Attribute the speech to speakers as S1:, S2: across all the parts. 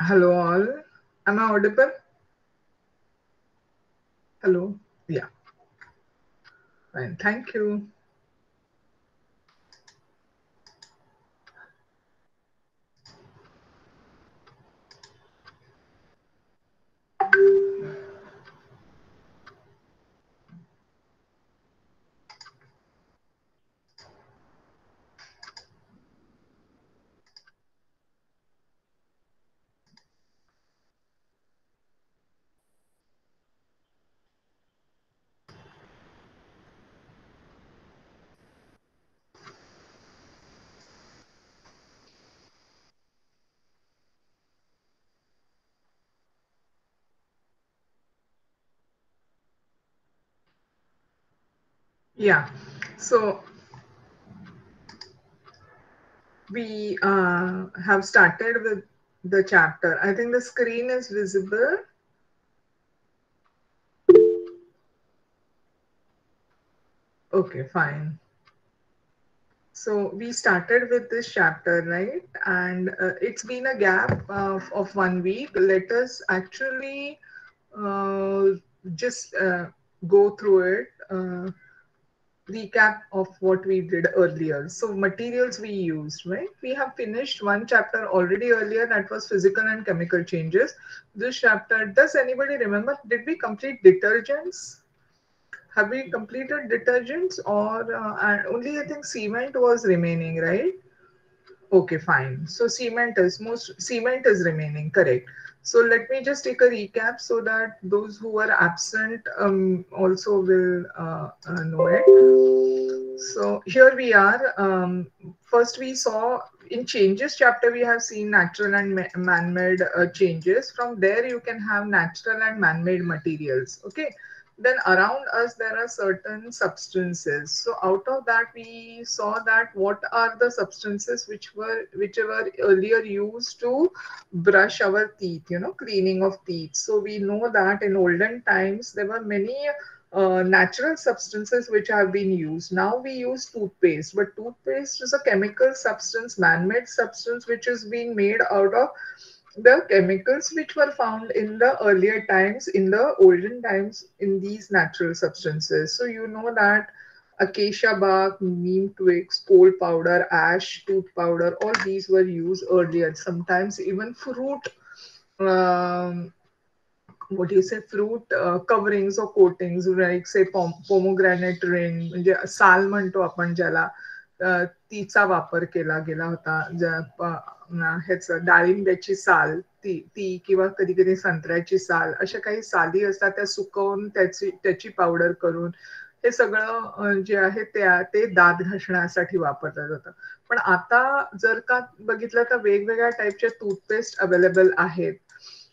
S1: Hello all. Am I audible? Hello. Yeah. Fine. Thank you. Yeah. So we have started with the chapter. I think the screen is visible. Okay, fine. So we started with this chapter, right? And it's been a gap of 1 week. Let us actually uh, just go through it. Recap of what we did earlier. So materials we used, right? We have finished one chapter already earlier that was physical and chemical changes. This chapter, does anybody remember? Did we complete detergents? Have we completed detergents or and only I think cement was remaining, right? Okay, fine. So cement is remaining, correct. So let me just take a recap so that those who are absent also will know it. So here we are. First, we saw in changes chapter we have seen natural and man-made changes. From there, you can have natural and man-made materials. Okay, then around us there are certain substances. So out of that we saw that what are the substances which were earlier used to brush our teeth, cleaning of teeth. So we know that in olden times there were many natural substances which have been used. Now we use toothpaste, but toothpaste is a chemical substance, man-made substance, which is being made out of the chemicals which were found in the earlier times, in the olden times, in these natural substances. So you know that acacia bark, neem twigs, coal powder, ash, tooth powder, all these were used earlier. Sometimes even fruit, um, what do you say, fruit coverings or coatings, like say pomegranate ring, म्हणजे साल म्हणतो आपण ज्याला, तिचा वापर केला गेला होता. ह्याचं डाळिंब्याची साल, ती किंवा कधी कधी संत्र्याची साल, अशा काही साली असतात त्या सुकवून त्याची पावडर करून हे सगळं जे आहे ते दात घासण्यासाठी वापरलं जातं. पण आता जर का बघितलं तर वेगवेगळ्या टाईपचे टूथपेस्ट अवेलेबल आहेत.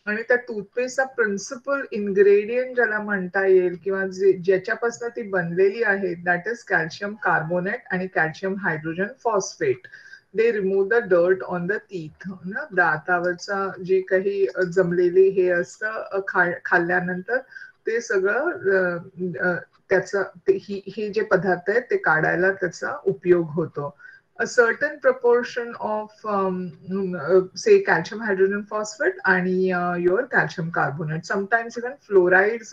S1: आणि त्या टूथपेस्टचा प्रिन्सिपल इन्ग्रेडियंट ज्याला म्हणता येईल किंवा ज्याच्यापासून ती बनलेली आहे दॅट इज कॅल्शियम कार्बोनेट आणि calcium hydrogen phosphate. They remove the dirt on the teeth, ना दातावरचा जे काही जमलेली हे असतं खाल्ल्यानंतर ते सगळं त्याचा हे जे पदार्थ आहेत ते काढायला त्याचा उपयोग होतो. A certain proportion of say calcium hydrogen phosphate and your calcium carbonate. Sometimes even fluorides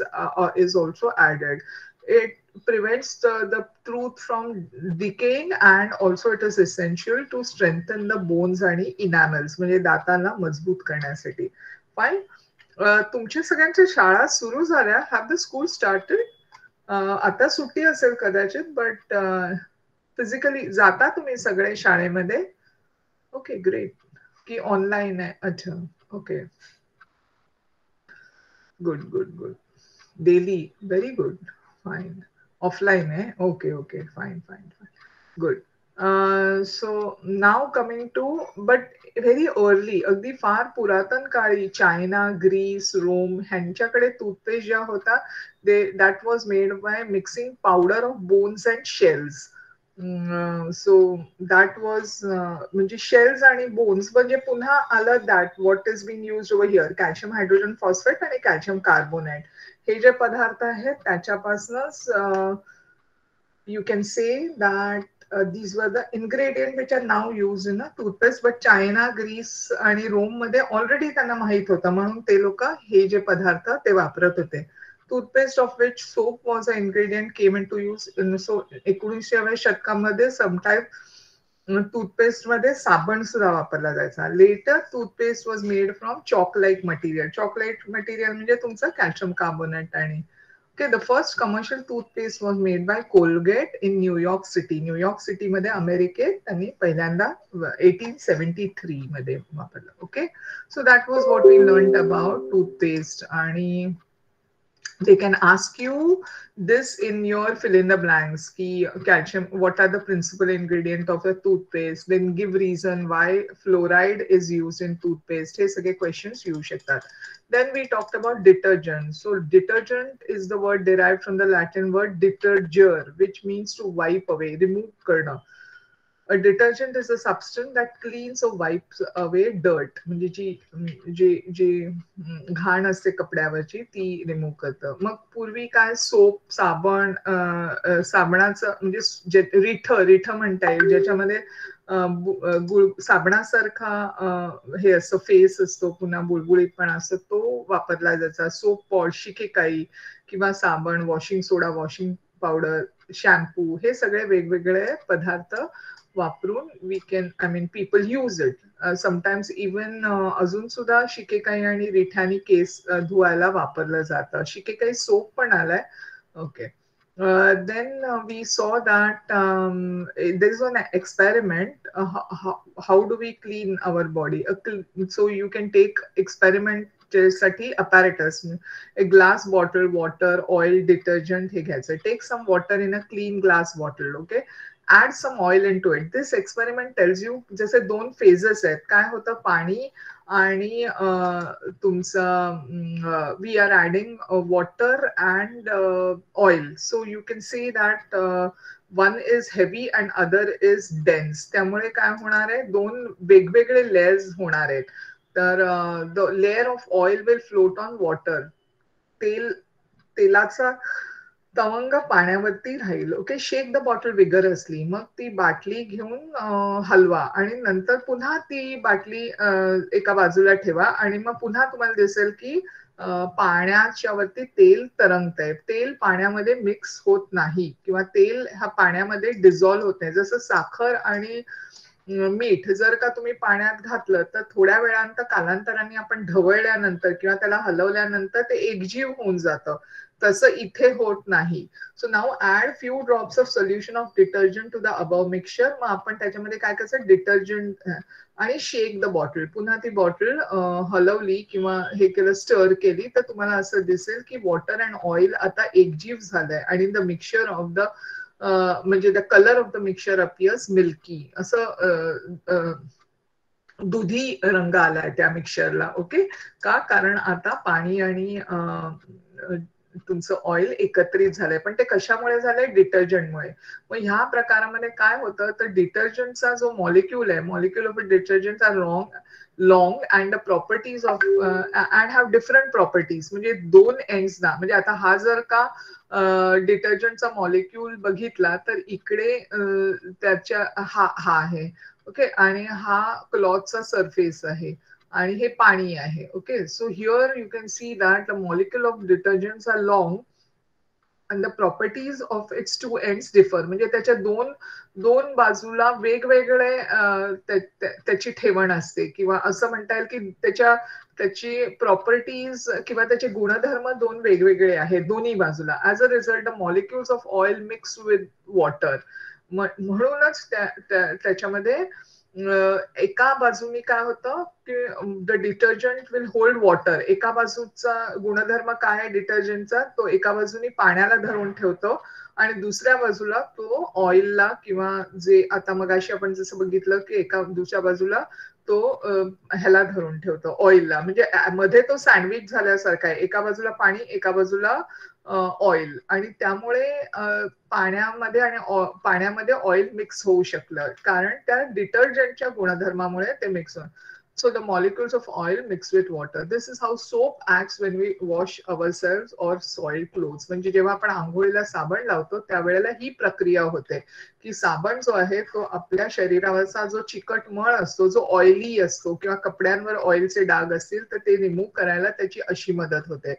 S1: is also added. It prevents the tooth from decaying and also it is essential to strengthen the bones आणि enamels म्हणजे दातांना मजबूत करण्यासाठी. Fine. तुमच्या सगळ्यांच्या शाळा सुरू झाल्या? Have the school started? आता सुट्टी असेल कदाचित, बट फिजिकली जाता तुम्ही सगळे शाळेमध्ये? Okay, great. की ऑनलाईन आहे? अच्छा. Okay. Good, good, good. Daily. Very good. Fine. Offline आहे? Okay, okay. Fine, fine, fine. Good. So now coming to, but very early, अगदी फार पुरातन काळी चायना, ग्रीस, रोम ह्यांच्याकडे टूथपेस्ट ज्या होता that was made by mixing powder of bones and shells. So that was म्हणजे shells आणि bones म्हणजे पुन्हा आलं that what is been use over here calcium hydrogen phosphate आणि कॅल्शियम कार्बोनेट. हे जे पदार्थ आहेत त्याच्यापासूनच you can say that these were the ingredient which are now used in a toothpaste, but China, Greece आणि Rome मध्ये already त्यांना माहित होतं, म्हणून ते लोक हे जे पदार्थ ते वापरत होते. Toothpaste of which soap was an ingredient came into use in so 19व्या शतकामध्ये समटाईम टूथपेस्ट मध्ये साबण सुद्धा वापरला जायचा. Later toothpaste was made from chalk like material. Chalk like material म्हणजे तुमचं कॅल्शियम कार्बोनेट आणि Okay, the first commercial toothpaste was made by Colgate in New York City. New York City मध्ये अमेरिकेत त्यांनी पहिल्यांदा 1873 मध्ये वापरलं. Okay, so that was what we learned about toothpaste. आणि they can ask you this in your fill in the blanks ki calcium, what are the principal ingredient of a toothpaste, then give reason why fluoride is used in toothpaste. He सगळे questions येऊ शकतात. Then we talked about detergent. So detergent is the word derived from the Latin word detergere, which means to wipe away, remove करणं. A detergent is a substance that cleans or wipes away dirt. म्हणजे जी घाण असते कपड्यावरची ती remove करतं. मग पूर्वी काय soap, साबण, साबणाचं म्हणजे रिठ म्हणता येईल, ज्याच्यामध्ये साबणासारखा हे असतं, फेस असतो, पुन्हा बुळबुळीतपणा असतो, तो वापरला जायचा. सोप पॉड, शिकेकाई किंवा साबण, washing soda, washing powder, shampoo, हे सगळे वेगवेगळे पदार्थ वापरून we can people use it. Sometimes even अजून सुद्धा शिकेकाई आणि रिठ्यानी केस धुवायला वापरलं जातं. शिकेकाई सोप पण आलाय. Okay. Then we saw that there is an experiment. How do we clean our body? So you can take experiment साठी apparatus, a glass bottle, water, oil, detergent हे घ्यायचं. Take some water in a clean glass bottle. Okay. Add some oil into it. This experiment tells you जसे दोन phases आहेत. काय होतं, पाणी आणि तुमचं we are adding water and oil. So you can see that one is heavy and other is dense. त्यामुळे काय होणार आहे, दोन वेगवेगळे लेयर्स होणार आहेत. तर the layer of oil will float on water. तेलाचा तवंग पाण्यावरती राहील. Okay. Shake the bottle vigorously. मग ती बाटली घेऊन हलवा आणि नंतर पुन्हा ती बाटली एका बाजूला ठेवा आणि मग पुन्हा तुम्हाला दिसेल की पाण्याच्या वरती तेल तरंगतंय. तेल पाण्यामध्ये मिक्स होत नाही किंवा तेल ह्या पाण्यामध्ये डिझॉल्व्ह होत नाही. जसं साखर आणि मीठ जर का तुम्ही पाण्यात घातलं तर थोड्या वेळानंतर कालांतराने आपण ढवळल्यानंतर किंवा त्याला हलवल्यानंतर ते एकजीव होऊन जातं. तसं इथे होत नाही. So now add few drops of solution of detergent to the above mixture. मग आपण त्याच्यामध्ये काय करायचं, डिटर्जंट आणि शेक द बॉटल. पुन्हा ती बॉटल हलवली किंवा हे केलं, स्टर केली, तर तुम्हाला असं दिसेल की वॉटर अँड ऑइल आता एकजीव झालंय आणि द मिक्सचर ऑफ द म्हणजे the colour of the mixture appears milky. असं दुधी रंग आलाय त्या मिक्सचरला. ओके. का, कारण आता पाणी आणि तुमचं ऑइल एकत्रित झालंय. पण ते कशामुळे झालंय, डिटर्जंटमुळे. मग ह्या प्रकारामध्ये काय होतं, तर डिटर्जंटचा जो मॉलिक्यूल आहे, molecule of detergent are long and the properties of and have different properties. म्हणजे दोन एंड्स ना, म्हणजे आता हा जर का डिटर्जंटचा मॉलिक्यूल बघितला तर इकडे त्याच्या हा आहे. ओके. आणि हा क्लॉथचा सरफेस आहे आणि हे पाणी आहे. Okay. So here you can see that the molecule of detergents are long and the properties of its two ends differ. म्हणजे त्याच्या दोन बाजूला वेगवेगळे त्याची ठेवण असते किंवा असं म्हणता येईल की त्याची प्रॉपर्टीज किंवा त्याचे गुणधर्म दोन वेगवेगळे आहेत दोन्ही बाजूला. As a result the molecules of oil mix with water. म्हणूनच त्याच्यामध्ये एका बाजूनी काय होतं की the detergent will hold water. एका बाजूचा गुणधर्म काय आहे डिटर्जंटचा, तो एका बाजूनी पाण्याला धरून ठेवतो आणि दुसऱ्या बाजूला तो ऑइलला किंवा जे आता मगाशी आपण जसं बघितलं की एका दुसऱ्या बाजूला तो ह्याला धरून ठेवतो, ऑइलला. म्हणजे मध्ये तो सँडविच झाल्यासारखा आहे, एका बाजूला पाणी, एका बाजूला ऑइल. आणि त्यामुळे पाण्यामध्ये ऑइल मिक्स होऊ शकलं कारण त्या डिटर्जंटच्या गुणधर्मामुळे ते मिक्स होतं. So the molecules of oil mix with water. This is how soap acts when we wash ourselves or soiled clothes. म्हणजे जेव्हा आपण आंघोळीला साबण लावतो त्यावेळेला ही प्रक्रिया होते की साबण जो आहे तो आपल्या शरीरावरचा जो चिकट मळ असतो, जो ऑइली असतो किंवा कपड्यांवर ऑइलचे डाग असतील तर ते रिमूव्ह करायला त्याची अशी मदत होते.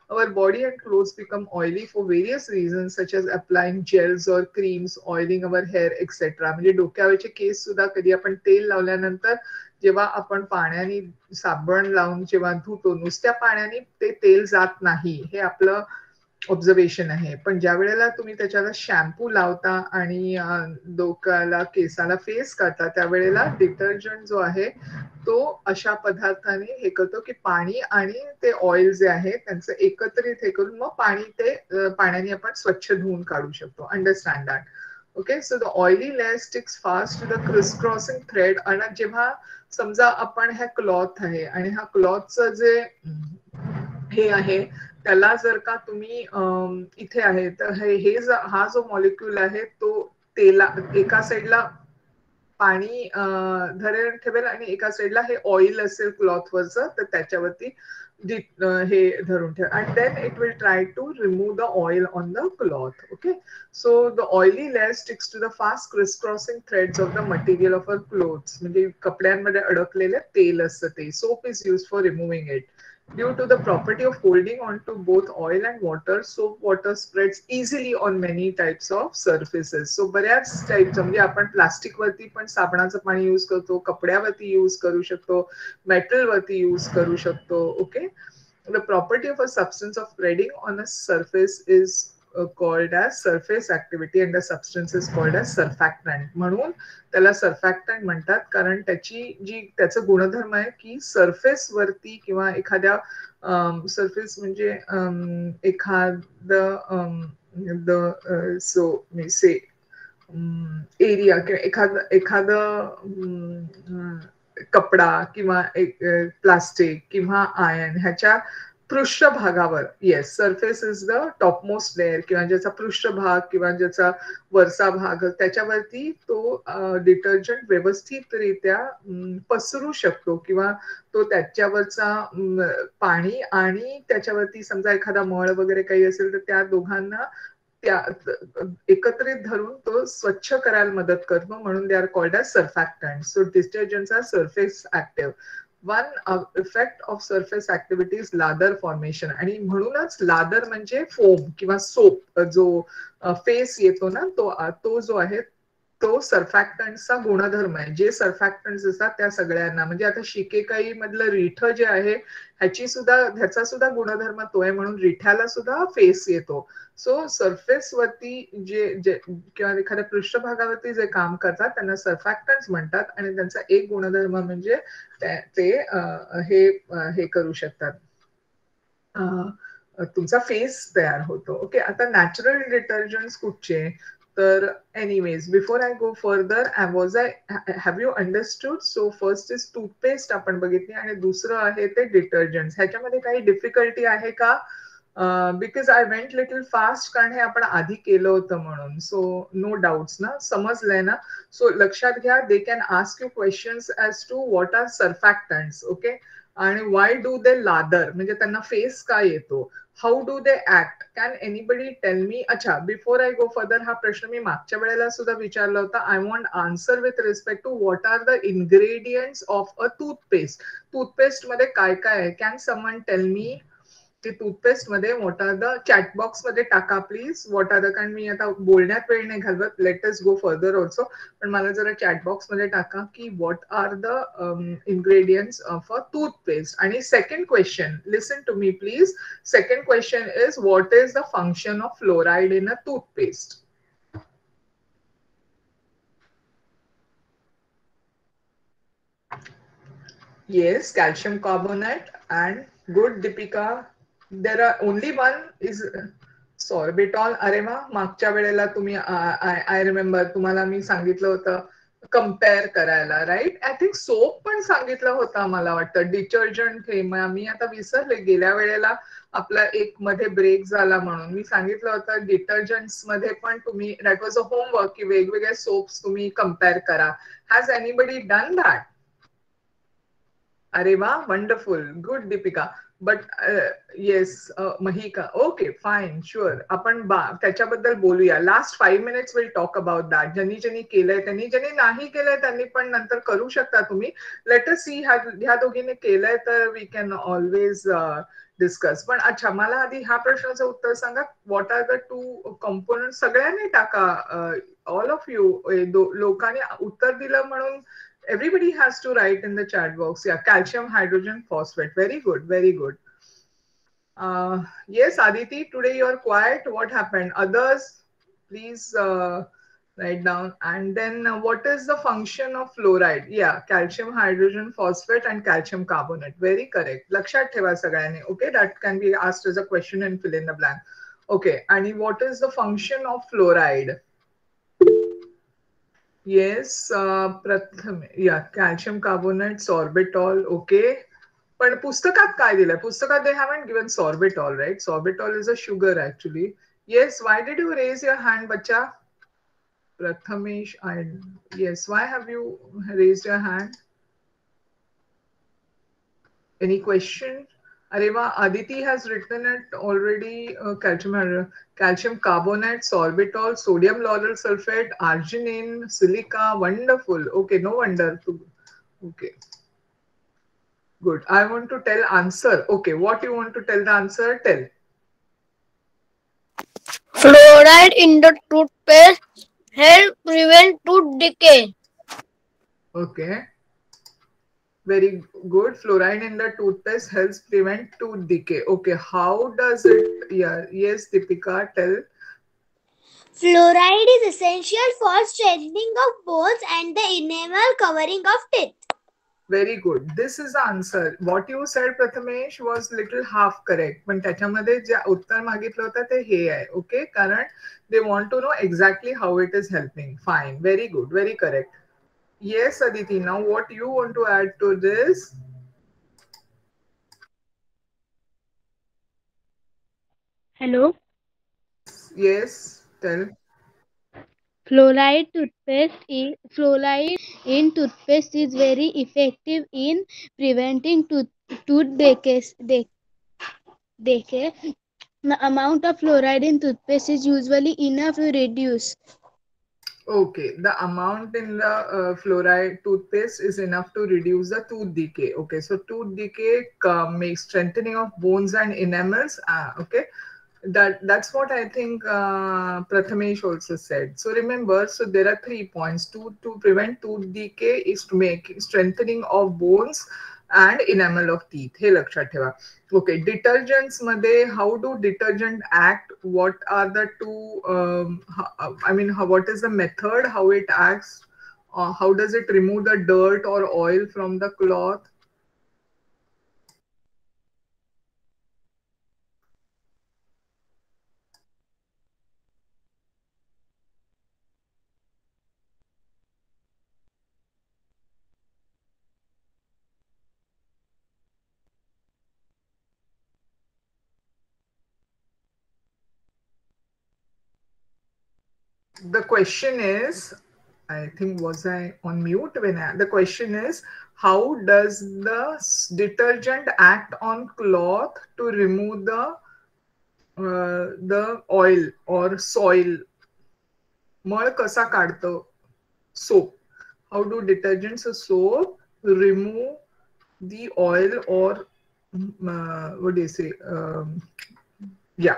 S1: Our body and clothes become oily for various reasons such as applying gels or creams, oiling our hair, etc. म्हणजे डोक्यावरचे केस सुद्धा कधी आपण तेल लावल्यानंतर जेव्हा आपण पाण्याने साबण लावून जेव्हा धुतो नुसत्या पाण्याने ते तेल जात नाही हे आपलं ऑब्झर्वेशन आहे. पण ज्या वेळेला तुम्ही त्याच्याला शॅम्पू लावता आणि डोक्याला केसाला फेस करता त्यावेळेला डिटर्जंट जो आहे तो अशा पदार्थाने हे करतो की पाणी आणि ते ऑइल जे आहे त्यांचं एकत्रित हे करून मग पाणी ते पाण्याने आपण स्वच्छ धुवून काढू शकतो. Understand that. Okay, so the oily layer sticks fast to the criss crossing thread. आणि जेव्हा समजा आपण ह्या क्लॉथ आहे आणि हा क्लॉथचं जे हे आहे त्याला जर का तुम्ही इथे आहे तर हा जो मॉलिक्यूल आहे तो तेला एका साईडला पाणी धरेल ठेवेल आणि एका साईडला हे ऑइल असेल क्लॉथवरचं तर त्याच्यावरती हे धरून ठेव and then it will try to remove the oil on the cloth. Okay, so the oily layer sticks to the fast criss crossing threads of the material of uh clothes. म्हणजे कपड्यांमध्ये अडकलेले तेल असतं ते. Soap is use for removing it. Due to the property of holding on to both oil and water, soap water spreads easily on many types of surfaces. So बऱ्याच types म्हणजे आपण plastic वरती पण साबणाचं पाणी यूज करतो, कपड्यावरती use करू शकतो, metal वरती यूज करू शकतो. Okay, the property of a substance of spreading on a surface is called as surface activity and the substance is called as surfactant. म्हणून त्याला सर्फॅक्टंट म्हणतात कारण त्याचं गुणधर्म आहे की सरफेस वरती किंवा एखाद्या सरफेस म्हणजे एखाद सो मी से एरिया किंवा एखाद कपडा किंवा प्लास्टिक किंवा आयर्न ह्याच्या पृष्ठभागावर, yes, surface is the topmost layer किंवा ज्याचा पृष्ठभाग किंवा ज्याचा वरचा भाग त्याच्यावरती तो डिटर्जंट व्यवस्थितरित्या पसरू शकतो किंवा तो त्याच्यावरचा पाणी आणि त्याच्यावरती समजा एखादा मळ वगैरे काही असेल तर त्या दोघांना त्या एकत्रित धरून तो स्वच्छ करायला मदत करतो. म्हणून they are called as surfactant. So detergents are surface active. One effect of surface activity is lather formation. आणि म्हणूनच लादर म्हणजे फोम किंवा सोप जो फेस येतो ना तो जो आहे तो सर्फॅक्टंटचा गुणधर्म आहे. जे सर्फॅक्टंट असतात त्या सगळ्यांना म्हणजे आता शिकेकाई मधलं रिठ जे आहे ह्याचा सुद्धा गुणधर्म तो आहे म्हणून रिठ्याला सुद्धा फेस येतो. सो सरफेस वरती जे किंवा एखाद्या पृष्ठभागावरती जे काम करतात त्यांना सर्फॅक्टंट म्हणतात आणि त्यांचा एक गुणधर्म म्हणजे ते हे करू शकतात, तुमचा फेस तयार होतो. ओके, आता नॅचरल डिटर्जंट्स कुठचे तर anyways before I go further have you understood. So first is toothpaste आपण बघितली आणि दुसरं आहे ते डिटर्जंट. ह्याच्यामध्ये काही डिफिकल्टी आहे का? Because I went little fast कारण हे आपण आधी केलं होतं म्हणून. सो नो डाऊट्स ना, समजलंय ना? सो लक्षात घ्या, they can ask you questions as to what are surfactants. Okay, आणि वाय डू दे लादर म्हणजे त्यांना फेस का येतो, how do they act, can anybody tell me. अच्छा, बिफोर आय गो फर्दर हा प्रश्न मी मागच्या वेळेला सुद्धा विचारला होता. I want answer with respect to what are the ingredients of a toothpaste. Toothpaste मध्ये काय काय आहे, कॅन समवन टेल मी. ते टूथपेस्ट मध्ये व्हॉट आर द, चॅटबॉक्स मध्ये टाका प्लीज व्हॉट आर द, कारण मी आता बोलण्यात वेळ नाही घालवत, let us go further also. पण मला जरा चॅटबॉक्स मध्ये टाका की what are the ingredients of a toothpaste. आणि second question, listen to me please. Second question is what is the function of fluoride in a toothpaste. Yes, calcium carbonate and good Deepika. There are only one is sorbitol. अरे वा, मागच्या वेळेला तुम्ही I remember तुम्हाला मी सांगितलं होतं compare करायला, right? I think soap पण सांगितलं होतं मला वाटतं, डिटर्जंट हे मी आता विसरले. गेल्या वेळेला आपला एक मध्ये ब्रेक झाला म्हणून मी सांगितलं होतं डिटर्जंट्स मध्ये पण तुम्ही, दॅट वॉज अ होमवर्क की वेगवेगळे सोप्स तुम्ही कम्पेअर करा. Has anybody done that? Areva, wonderful. Good, Deepika. But yes, Mahika. Okay, fine, sure. आपण त्याच्याबद्दल बोलूया. Last 5 minutes we'll talk about that. ज्यांनी ज्यांनी केलंय त्यांनी ज्यांनी नाही केलंय त्यांनी पण नंतर करू शकता तुम्ही. Let us see ह्या दोघींनी केलंय तर we can always डिस्कस. पण अच्छा मला आधी ह्या प्रश्नाचं उत्तर सांगा. What are the two component सगळ्यांनी टाका. ऑल ऑफ यू लोकांनी उत्तर दिलं म्हणून everybody has to write in the chat box. Yeah, calcium hydrogen phosphate. Very good, very good. Yes, Aditi, today you're quiet. What happened? Others, please write down. And then what is the function of fluoride? Yeah, calcium hydrogen phosphate and calcium carbonate. Very correct. Lakshat theva sagyani. Okay, that can be asked as a question and fill in the blank. Okay, and what is the function of fluoride? Yes, प्रथम या calcium carbonate, sorbitol, okay. पण पुस्तकात काय दिलंय? पुस्तकात they haven't given sorbitol, right? Sorbitol is a sugar actually. Yes, why did you raise your hand, bacha? Prathamesh, yes, why have you raised your hand? Any question? Areva, Aditi has written it already. Calcium carbonate, sorbitol, sodium lauryl sulfate, arginine, silica. Wonderful. Okay, no wonder. Okay, good. I want to tell answer. Okay, what you want to tell the answer? Tell.
S2: Fluoride in the toothpaste help prevent tooth decay.
S1: Okay. Very good. Fluoride in the toothpaste helps prevent tooth decay. Okay, how does it? Yeah, yes, Deepika, tell.
S2: Fluoride is essential for strengthening of bones and the enamel covering of teeth.
S1: Very good. This is the answer. What you said, Prathamesh, was little half correct. पण त्याच्यामध्ये जे उत्तर मागितलं होतं ते हे आहे. Okay, कारण they want to know exactly how it is helping. Fine. Very good. Very correct. Yes, Aditi. Now, what you want to add to this?
S2: Hello.
S1: Yes, tell.
S2: Fluoride in toothpaste is very effective in preventing tooth decay. The amount of fluoride in toothpaste is usually enough to reduce.
S1: Okay, the amount in the fluoride toothpaste is enough to reduce the tooth decay. Okay, so tooth decay makes strengthening of bones and enamels. Okay, that's what I think Prathamesh also said. So remember, so there are 3 points. To prevent tooth decay is to make strengthening of bones and enamel of teeth. हे लक्षात ठेवा. Okay, detergents मध्ये how do detergent act? What are the two? What is the method? How it acts? How does it remove the dirt or oil from the cloth? The question is, I think was I on mute the question is, how does the detergent act on cloth to remove the oil or soil? मळ कसा काढतो? Soap. How do detergents or soap remove the oil or what do you say? Yeah,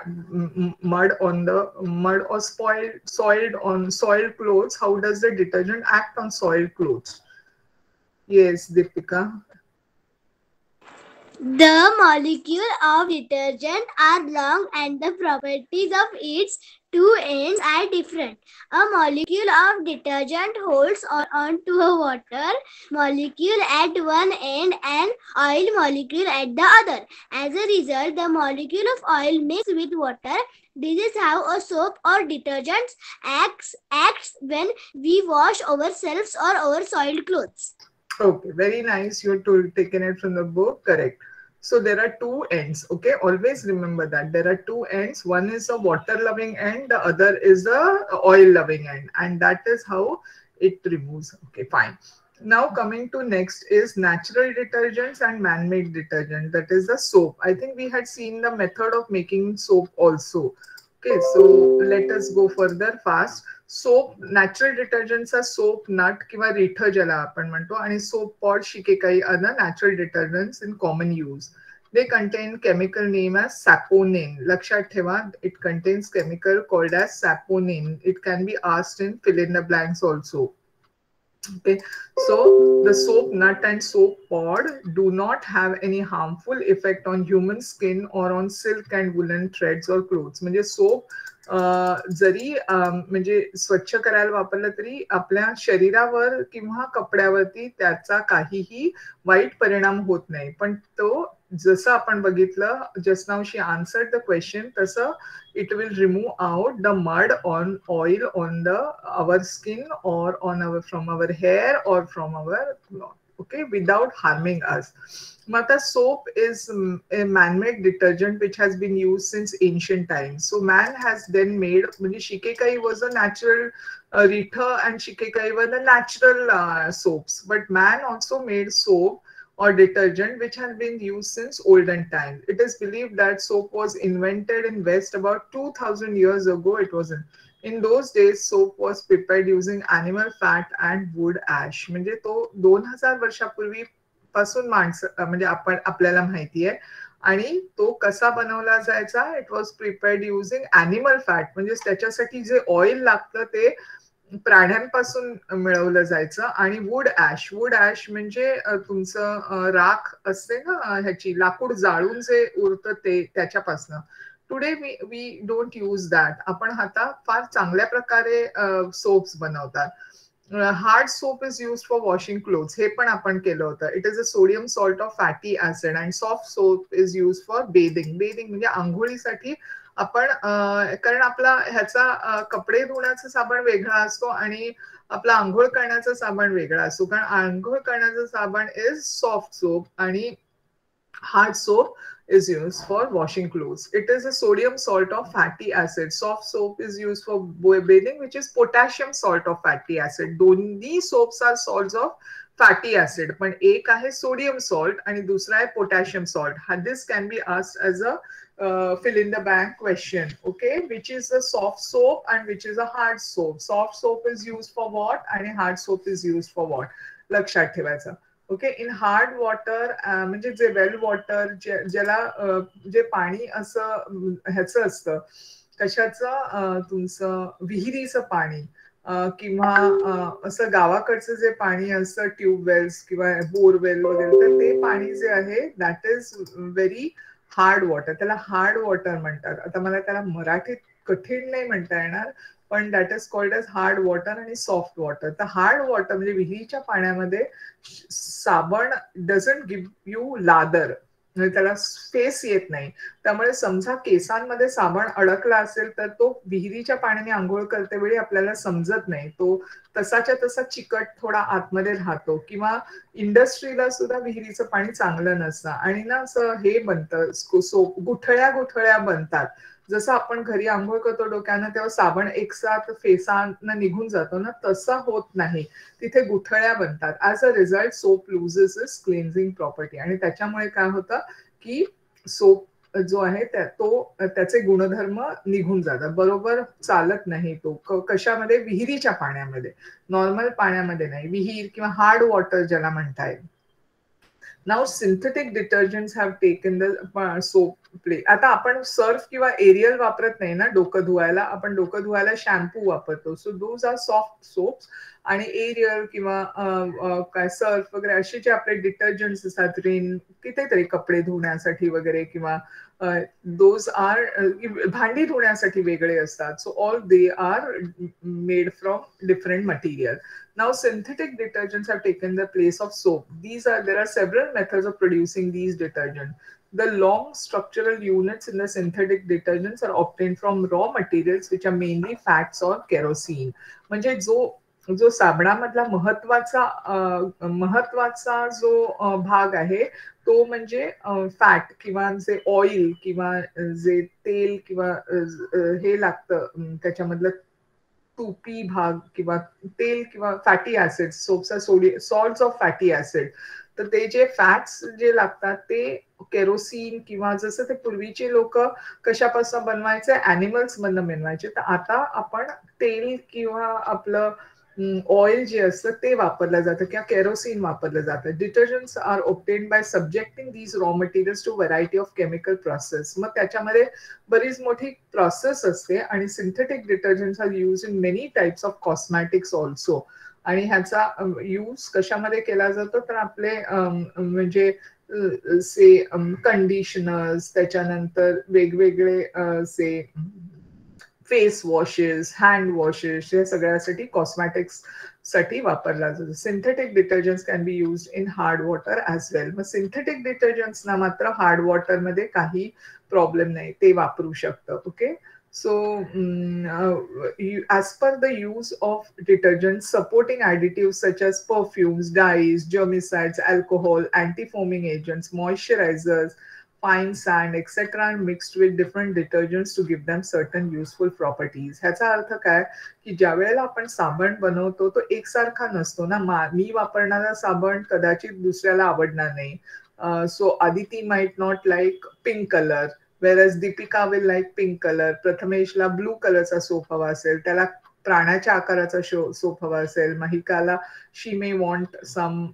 S1: mud or soiled clothes. How does the detergent act on soiled clothes? Yes, Deepika.
S2: The molecules of detergent are long and the properties of its two ends are different. A molecule of detergent holds on to a water molecule at one end and oil molecule at the other. As a result, the molecule of oil mixes with water. This is how a soap or detergent acts when we wash ourselves or our soiled clothes.
S1: Okay, very nice. You're taken it from the book. Correct. So there are two ends. Okay, always remember that there are two ends. One is a water-loving end, the other is a oil-loving end, and that is how it removes. Okay, fine. Now coming to next is natural detergents and man-made detergent, that is the soap. I think we had seen the method of making soap also. Okay, so let us go further fast. Soap natural डिटर्जंट्सचा soap nut किंवा रिठ ज्याला आपण म्हणतो आणि soap pod shikakai other natural detergents in common use. They contain chemical name as saponin. Lakshat theva, it contains chemical called as saponin. It can be asked in fill in the blanks also. Okay, so the soap nut and soap pod do not have any harmful effect on human skin or on silk and woolen threads or clothes. म्हणजे soap जरी म्हणजे स्वच्छ करायला वापरलं तरी आपल्या शरीरावर किंवा कपड्यावरती त्याचा काहीही वाईट परिणाम होत नाही. पण तो जसं आपण बघितलं just now she answered the question तसं it will remove out the mud on oil on the our skin or on our from our hair or from our cloth, okay, without harming us. Mata soap is a man-made detergent which has been used since ancient times. So man has then made, shikekai was a natural retha and shikekai were the natural soaps, but man also made soap or detergent which has been used since olden times. It is believed that soap was invented in West about 2000 years ago. It wasn't. In those days, soap was prepared using animal fat and wood ash. म्हणजे तो 2000 वर्षापूर्वी पासून माणसं म्हणजे आपण आपल्याला माहिती आहे. आणि तो कसा बनवला जायचा, it was prepared using animal fat, म्हणजे त्याच्यासाठी जे ऑइल लागतं ते प्राण्यांपासून मिळवलं जायचं. आणि वूड ॲश म्हणजे तुमचं राख असते ना ह्याची, लाकूड जाळून जे उरतं ते त्याच्यापासनं. Today we don't use that. आपण आता फार चांगल्या प्रकारे सोप्स बनवतात. Hard soap is use for washing clothes, हे पण आपण केलं होतं. It is a sodium salt of fatty acid. And soft soap is use for bathing म्हणजे आंघोळीसाठी. आपण कारण आपला ह्याचा कपडे धुण्याचा साबण वेगळा असतो आणि आपला आंघोळ करण्याचा साबण वेगळा असतो. कारण आंघोळ करण्याचा साबण इज सॉफ्ट सोप आणि hard soap is used for washing clothes. It is a sodium salt of fatty acid. Soft soap is used for bathing, which is potassium salt of fatty acid. दोन्ही soaps are salts of fatty acid. पण एक आहे sodium salt आणि दुसरा आहे potassium salt. This can be asked as a fill in the blank question. Okay, which is a soft soap and which is a hard soap. Soft soap is used for what and hard soap is used for what? लक्षात ठेवायचं. Okay, in hard water म्हणजे जे वेल water ज्याला जे पाणी असं ह्याचं असतं, कशाचं, तुमचं विहिरीचं पाणी किंवा असं गावाकडचं जे पाणी असतं ट्यूबवेल्स किंवा बोरवेल वगैरे, तर ते पाणी जे आहे that is very hard water. त्याला हार्ड वॉटर म्हणतात. आता मला त्याला मराठीत कठीण नाही म्हणता येणार, पण that is called as hard water आणि सॉफ्ट वॉटर. तर हार्ड वॉटर म्हणजे विहिरीच्या पाण्यामध्ये साबण डझंट गिव्ह यू लादर, म्हणजे त्याला फेस येत नाही. त्यामुळे समजा केसांमध्ये साबण अडकला असेल तर तो विहिरीच्या पाण्याने आंघोळ करते वेळी आपल्याला समजत नाही. तो तसाच्या तसा चिकट थोडा आतमध्ये राहतो. किंवा इंडस्ट्रीला सुद्धा विहिरीचं पाणी चांगलं नसतं आणि ना असं हे बनतं, गुठळ्या बनतात. जसं आपण घरी आंघोळ करतो डोक्यानं तेव्हा साबण एकसाथ फेसानं निघून जातो ना, तसं होत नाही. तिथे गुठळ्या बनतात. As a result soap loses is cleansing property. आणि त्याच्यामुळे काय होतं की सोप जो आहे तो त्याचे गुणधर्म निघून जातात, बरोबर चालत नाही तो. कशामध्ये? विहिरीच्या पाण्यामध्ये, नॉर्मल पाण्यामध्ये नाही. विहीर किंवा हार्ड वॉटर ज्याला म्हणता येईल. Now synthetic detergents have taken the soap play. आता आपण सर्फ किंवा एरियल वापरत नाही ना डोकं धुवायला. आपण डोकं धुवायला शॅम्पू वापरतो. So those are soft soaps. आणि एरियल किंवा काय सर्फ वगैरे असे जे आपले डिटर्जंट्स असतात, रिन कितीतरी कपडे धुण्यासाठी वगैरे, किंवा दोज आर भांडी धुण्यासाठी वेगळे असतात. So all they are made from different material. Now, synthetic detergents have taken the place of soap. There are several methods of producing these detergents. The long structural units in the synthetic detergents are obtained from raw materials, which are mainly fats or kerosene. म्हणजे जो साबणामधला महत्वाचा जो भाग आहे तो म्हणजे fat किंवा जे ऑइल किंवा जे तेल किंवा हे लागतं त्याच्यामधलं तुपी भाग किंवा तेल किंवा फॅटी ऍसिड, सोपचा सॉल्ट्स ऑफ फॅटी ऍसिड, तर ते जे फॅट्स जे लागतात ते केरोसिन किंवा जसं ते पूर्वीचे लोक कशापासून बनवायचे, ऍनिमल्स मधनं बनवायचे, तर आता आपण तेल किंवा आपलं ऑइल जे असतं ते वापरलं जातं किंवा केरोसिन वापरलं जातं. Detergents are obtained by subjecting these raw materials to variety of chemical process. मग त्याच्यामध्ये बरीच मोठी प्रोसेस असते आणि synthetic detergents are use in many types of cosmetics also. आणि ह्याचा यूज कशामध्ये केला जातो, तर आपले म्हणजे से कंडिशनर्स, त्याच्यानंतर वेगवेगळे से फेस वॉशेस, हँड वॉशेस, या सगळ्यासाठी कॉस्मॅटिक्स साठी वापरला जातो. Synthetic detergents can be use in hard water as well. मग सिंथेटिक डिटर्जंट्सना मात्र हार्ड वॉटरमध्ये काही प्रॉब्लेम नाही, ते वापरू शकतं. Okay. So, as per the use of detergents, supporting additives such as perfumes, dyes, germicides, alcohol, anti-foaming agents, moisturizers, fine sand, etc. are mixed with different detergents to give them certain useful properties. ह्याचा अर्थ काय, की ज्या वेळेला आपण साबण बनवतो तो एकसारखा नसतो ना. मी वापरणारा साबण कदाचित दुसऱ्याला आवडणार नाही. So Aditi might not like pink color, whereas Deepika will like pink color. प्रथमेशला ब्लू कलरचा सोप हवा असेल, त्याला प्राण्याच्या आकाराचा सोप हवा असेल. महिकाला शी मे वॉन्ट सम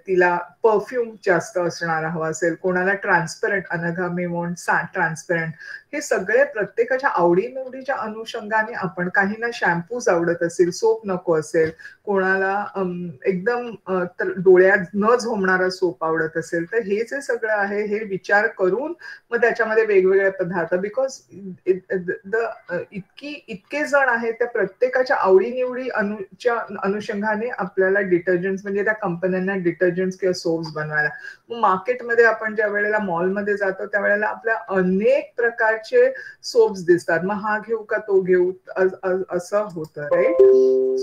S1: तिला परफ्यूम जास्त असणारा हवा असेल, कोणाला transparent, Anagha may want transparent. हे सगळे प्रत्येकाच्या आवडीनिवडीच्या अनुषंगाने आपण, काहींना शॅम्पूज आवडत असेल, सोप नको असेल, कोणाला एकदम डोळ्यात न झोमणारा सोप आवडत असेल, तर हे जे सगळं आहे हे विचार करून मग त्याच्यामध्ये वेगवेगळे पदार्थ, बिकॉज इतके जण आहेत, त्या प्रत्येकाच्या आवडीनिवडी अनुषंगाने आपल्याला डिटर्जंट्स म्हणजे त्या कंपन्यांना डिटर्जंट्स किंवा सोप्स बनवायला. मग मार्केटमध्ये आपण ज्या वेळेला मॉलमध्ये जातो त्यावेळेला आपल्या अनेक प्रकारचे सोप्स दिसतात. मग हा घेऊ का तो घेऊ असं होतं, right.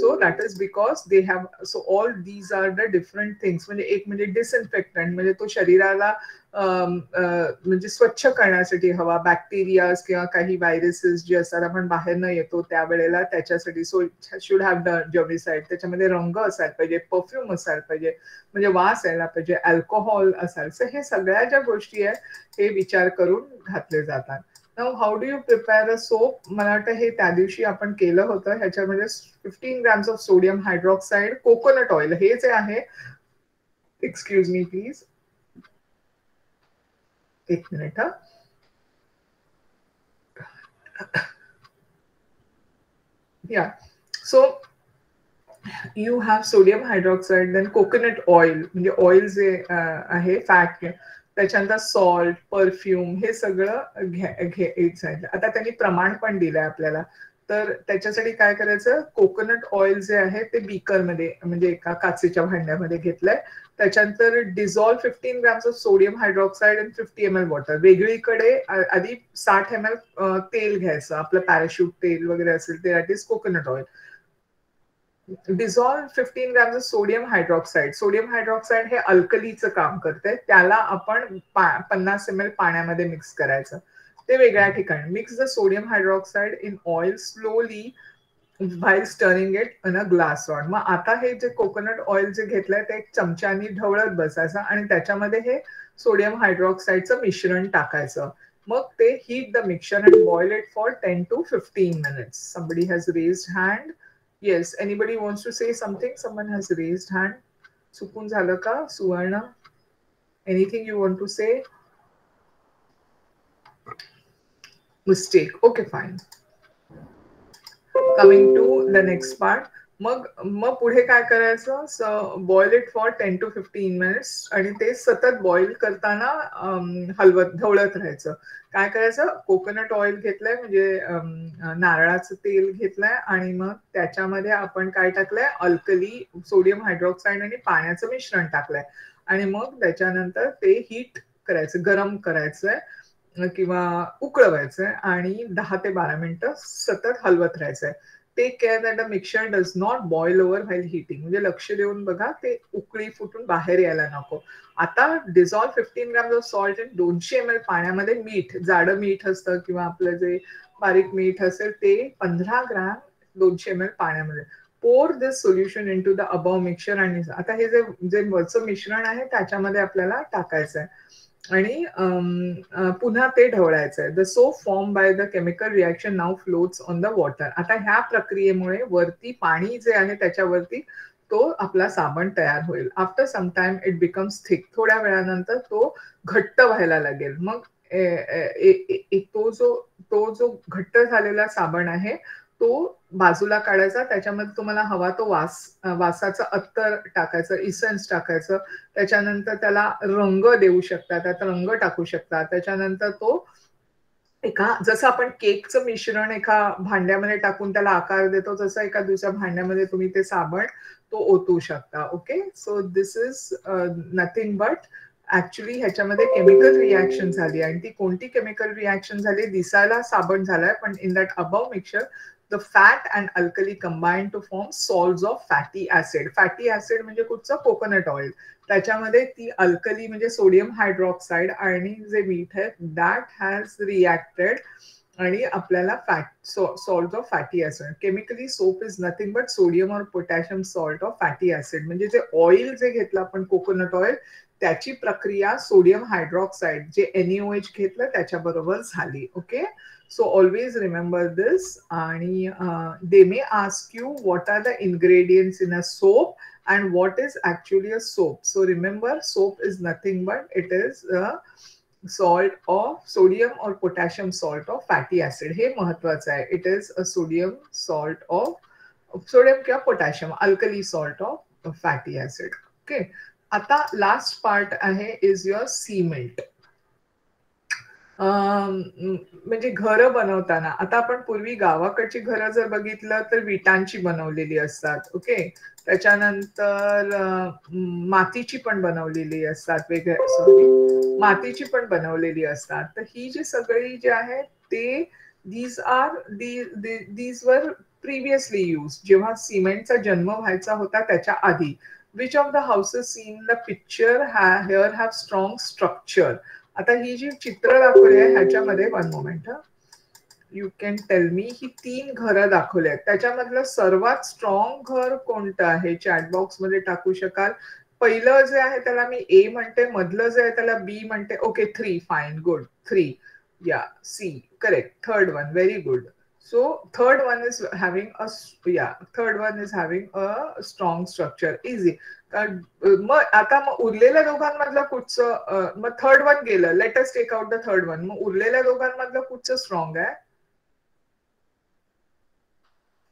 S1: So that is because they have, so all these are the different things. म्हणजे एक म्हणजे डिसइन्फेक्टंट, म्हणजे तो शरीराला म्हणजे स्वच्छ करण्यासाठी हवा, बॅक्टेरियाज किंवा काही व्हायरसेस जे असतात आपण बाहेर न येतो त्यावेळेला त्याच्यासाठी. So should have the germicide. त्याच्यामध्ये रंग असायला पाहिजे, परफ्यूम असायला पाहिजे, म्हणजे वास यायला पाहिजे, अल्कोहोल असायला. हे सगळ्या ज्या गोष्टी आहेत हे विचार करून घातले जातात. Now how do you prepare a soap? मला वाटतं हे त्या दिवशी आपण केलं होतं. ह्याच्यामध्ये 15 grams of sodium hydroxide, coconut oil, हे जे आहे, एक्सक्यूज मी प्लीज, एक मिनिट हा. Yeah, so you have sodium hydroxide, then coconut oil, म्हणजे ऑइल जे आहे फॅट, त्याच्यानंतर सॉल्ट, परफ्यूम, हे सगळं घ्यायचं. आता त्यांनी प्रमाण पण दिलंय आपल्याला, तर त्याच्यासाठी काय करायचं, कोकोनट ऑइल जे आहे ते बीकरमध्ये, म्हणजे एका काचेच्या भांड्यामध्ये घेतलंय. त्याच्यानंतर dissolve 15 grams of sodium hydroxide in 50 ml water. वेगळीकडे आधी 60 ml तेल घ्यायचं, आपलं पॅराशूट तेल वगैरे असेल ते, that is coconut oil. Dissolve 15 grams of sodium hydroxide. Sodium hydroxide हे अल्कलीचं काम करते, त्याला आपण 50 ml पाण्यामध्ये मिक्स करायचं, ते वेगळ्या ठिकाणी. Mix the sodium hydroxide in oil slowly while stirring it in a glass rod. मग आता हे जे कोकोनट ऑइल जे घेतलंय ते एक चमच्यानी ढवळत बसायचं आणि त्याच्यामध्ये हे सोडियम हायड्रॉक्साईडचं मिश्रण टाकायचं. मग ते heat the mixture and boil it for 10 to 15 minutes. Somebody has raised hand. Yes, anybody wants to say something? Someone has raised hand. चुकून झालं का, सुवर्ण? Anything you want to say? Mistake. Okay, fine. Coming to the next part. मग पुढे काय करायचं, boil it for 10 to 15 minutes आणि ते सतत बॉईल करताना ढवळत राहायचं. काय करायचं, कोकोनट ऑइल घेतलंय, म्हणजे नारळाचं तेल घेतलंय, आणि मग त्याच्यामध्ये आपण काय टाकलंय, अल्कली सोडियम हायड्रॉक्साईड आणि पाण्याचं मिश्रण टाकलंय. आणि मग त्याच्यानंतर ते हीट करायचं, गरम करायचंय किंवा उकळवायचंय आणि 10 ते 12 मिनिटं सतत हलवत राहायचंय. Take care that the mixture does not boil over while heating. म्हणजे लक्ष देऊन बघा, ते उकळी फुटून बाहेर यायला नको. आता dissolve 15 grams of salt in 200 ml पाण्यामध्ये मीठ, जाडं मीठ असतं किंवा आपलं जे बारीक मीठ असेल ते 15 ग्रॅम 200 ml पाण्यामध्ये. Pour this solution into the above mixture. आणि आता हे जे वरचं मिश्रण आहे त्याच्यामध्ये आपल्याला टाकायचं आहे आणि पुन्हा ते ढवळायचं आहे. The soap form by the chemical reaction now floats on the water. आता ह्या प्रक्रियेमुळे वरती पाणी जे आहे त्याच्यावरती तो आपला साबण तयार होईल. After some time it becomes thick. थोड्या वेळानंतर तो घट्ट व्हायला लागेल. मग तो जो घट्ट झालेला साबण आहे तो बाजूला काढायचा. त्याच्यामध्ये तुम्हाला हवा तो वासाचं अत्तर टाकायचं, इसेन्स टाकायचं. त्याच्यानंतर त्याला रंग देऊ शकता, त्यात रंग टाकू शकता. त्याच्यानंतर तो जसं आपण केकचं मिश्रण एका भांड्यामध्ये टाकून त्याला आकार देतो तसं एका दुसऱ्या भांड्यामध्ये तुम्ही ते साबण तो ओतू शकता. Okay, so this is nothing but actually ह्याच्यामध्ये केमिकल रिॲक्शन झाली. आणि ती कोणती केमिकल रिॲक्शन झाली? दिसायला साबण झालाय पण in that above mixture the fat and alkali combine to form salts of fatty acid. Fatty acid म्हणजे कुठचं? Coconut oil. त्याच्यामध्ये ती अल्कली म्हणजे सोडियम हायड्रॉक्साईड आणि जे मीठ आहे दॅट हॅज रिॲक्टेड आणि आपल्याला salt of fatty acid. Chemically soap is nothing but sodium or potassium salt of fatty acid. म्हणजे जे ऑइल जे घेतलं आपण कोकोनट ऑइल त्याची प्रक्रिया सोडियम हायड्रॉक्साईड जे NaOH घेतलं त्याच्याबरोबर झाली. Okay, so always remember this. And they may ask you what are the ingredients in a soap and what is actually a soap. So remember, soap is nothing but it is a salt of sodium or potassium salt of fatty acid. हे महत्वाचं आहे. It is a sodium salt of sodium किंवा potassium alkali salt of fatty acid. Okay, आता last part आहे is your cement. म्हणजे घरं बनवताना आता आपण पूर्वी गावाकडची घरं जर बघितलं तर विटांची बनवलेली असतात. ओके, त्याच्यानंतर मातीची पण बनवलेली असतात. मातीची पण बनवलेली असतात. तर ही जी सगळी जी आहे ते दीज वर प्रिव्हियसली यूज. जेव्हा सिमेंटचा जन्म व्हायचा होता त्याच्या आधी. Which of the houses in the picture here have strong structure. आता ही जी चित्र दाखवली आहे ह्याच्यामध्ये one moment you can tell me. ही 3 घरं दाखवली आहेत. त्याच्यामधलं सर्वात स्ट्रॉंग घर कोणतं आहे? चॅट बॉक्स मध्ये टाकू शकाल. पहिलं जे आहे त्याला मी ए म्हणते, मधलं जे आहे त्याला बी म्हणते. Okay, 3 fine, good. 3 या C correct. Third one very good. So third one is having a strong structure. Easy. मग आता मग उरलेल्या दोघांमधलं कुठचं? मग थर्ड वन गेलं. Let us take out the third one. मग उरलेल्या दोघांमधलं कुठचं स्ट्रॉंग आहे?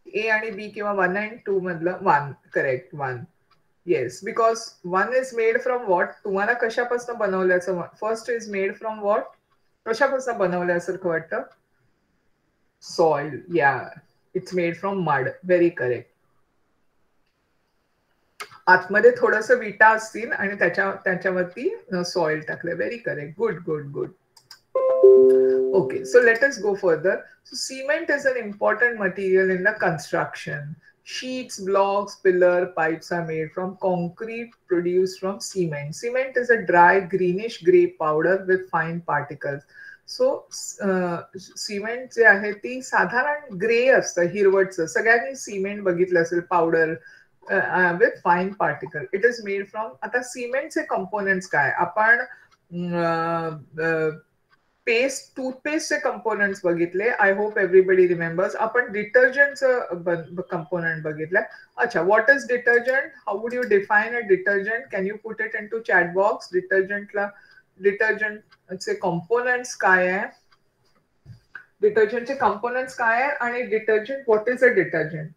S1: ए आणि बी किंवा 1 and 2 मधलं 1. Correct, 1. Yes, because 1 is made from what? तुम्हाला कशापासून बनवल्याचं? First is made from what? कशापासून बनवल्यासारखं वाटतं? Soil, yeah, it's made from mud. Very correct. आतमध्ये थोडस विटा असतील आणि त्याच्यावरती सॉइल टाकले. Very correct. Good good good. Okay, so let us go further. So cement is an important material in the construction. Sheets, blocks, pillar, pipes are made from concrete produced from cement. Cement is a dry greenish gray powder with fine particles. So cement जे आहे ती साधारण grey असतं, हिरवटचं. सगळ्यांनी cement बघितलं असेल, powder with fine particle. It is made from. आता सिमेंटचे कंपोनेंट्स काय? आपण टूथपेस्टचे कंपोनेंट्स बघितले. I hope everybody remembers. आपण डिटर्जंटचं कंपोनेंट बघितलं. अच्छा, what is detergent? How would you define a detergent? Can you put it into chat box? डिटर्जंटचे कंपोनेंट्स काय आहे? डिटर्जंटचे कंपोनेंट्स काय आहे आणि detergent, what is a detergent?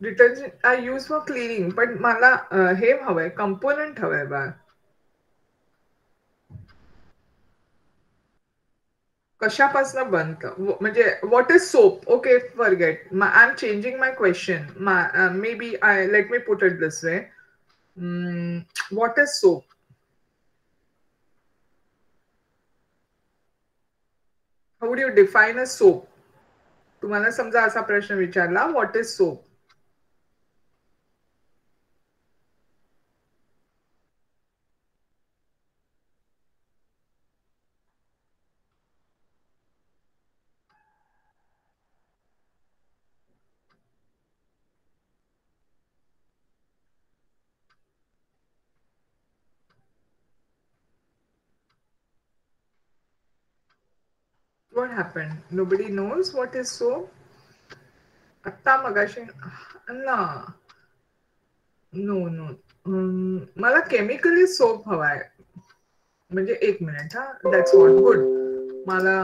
S1: Detergent I use for cleaning. पण मला हे हवंय, कंपोनेंट हवंय बा. कशापासून बनतं? म्हणजे what is soap? Okay, forget. I am changing my question. May be let me put it this way. What is soap? How do you define a soap? तुम्हाला समजा असा प्रश्न विचारला, what is soap? What happened? Nobody knows what is soap? आत्ता मगाशी ना, no no, मला chemically soap हवाय. म्हणजे एक मिनिट, हा, दॅट्स वॉट, गुड. मला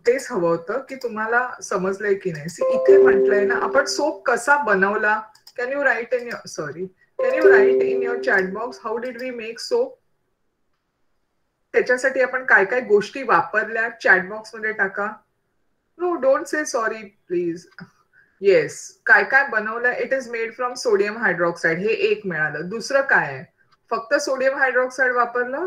S1: तेच हवं होतं की तुम्हाला समजलंय की नाही. इथे म्हटलंय ना, आपण सोप कसा बनवला. Can you write in your, sorry, can you write in your chat box how did we make soap? त्याच्यासाठी आपण काय काय गोष्टी वापरल्या चॅट बॉक्स मध्ये टाका. No, don't say sorry please. Yes, काय काय बनवलं. It is made from sodium hydroxide. हे एक मिळालं. दुसरं काय आहे? फक्त सोडियम हायड्रॉक्साईड वापरलं?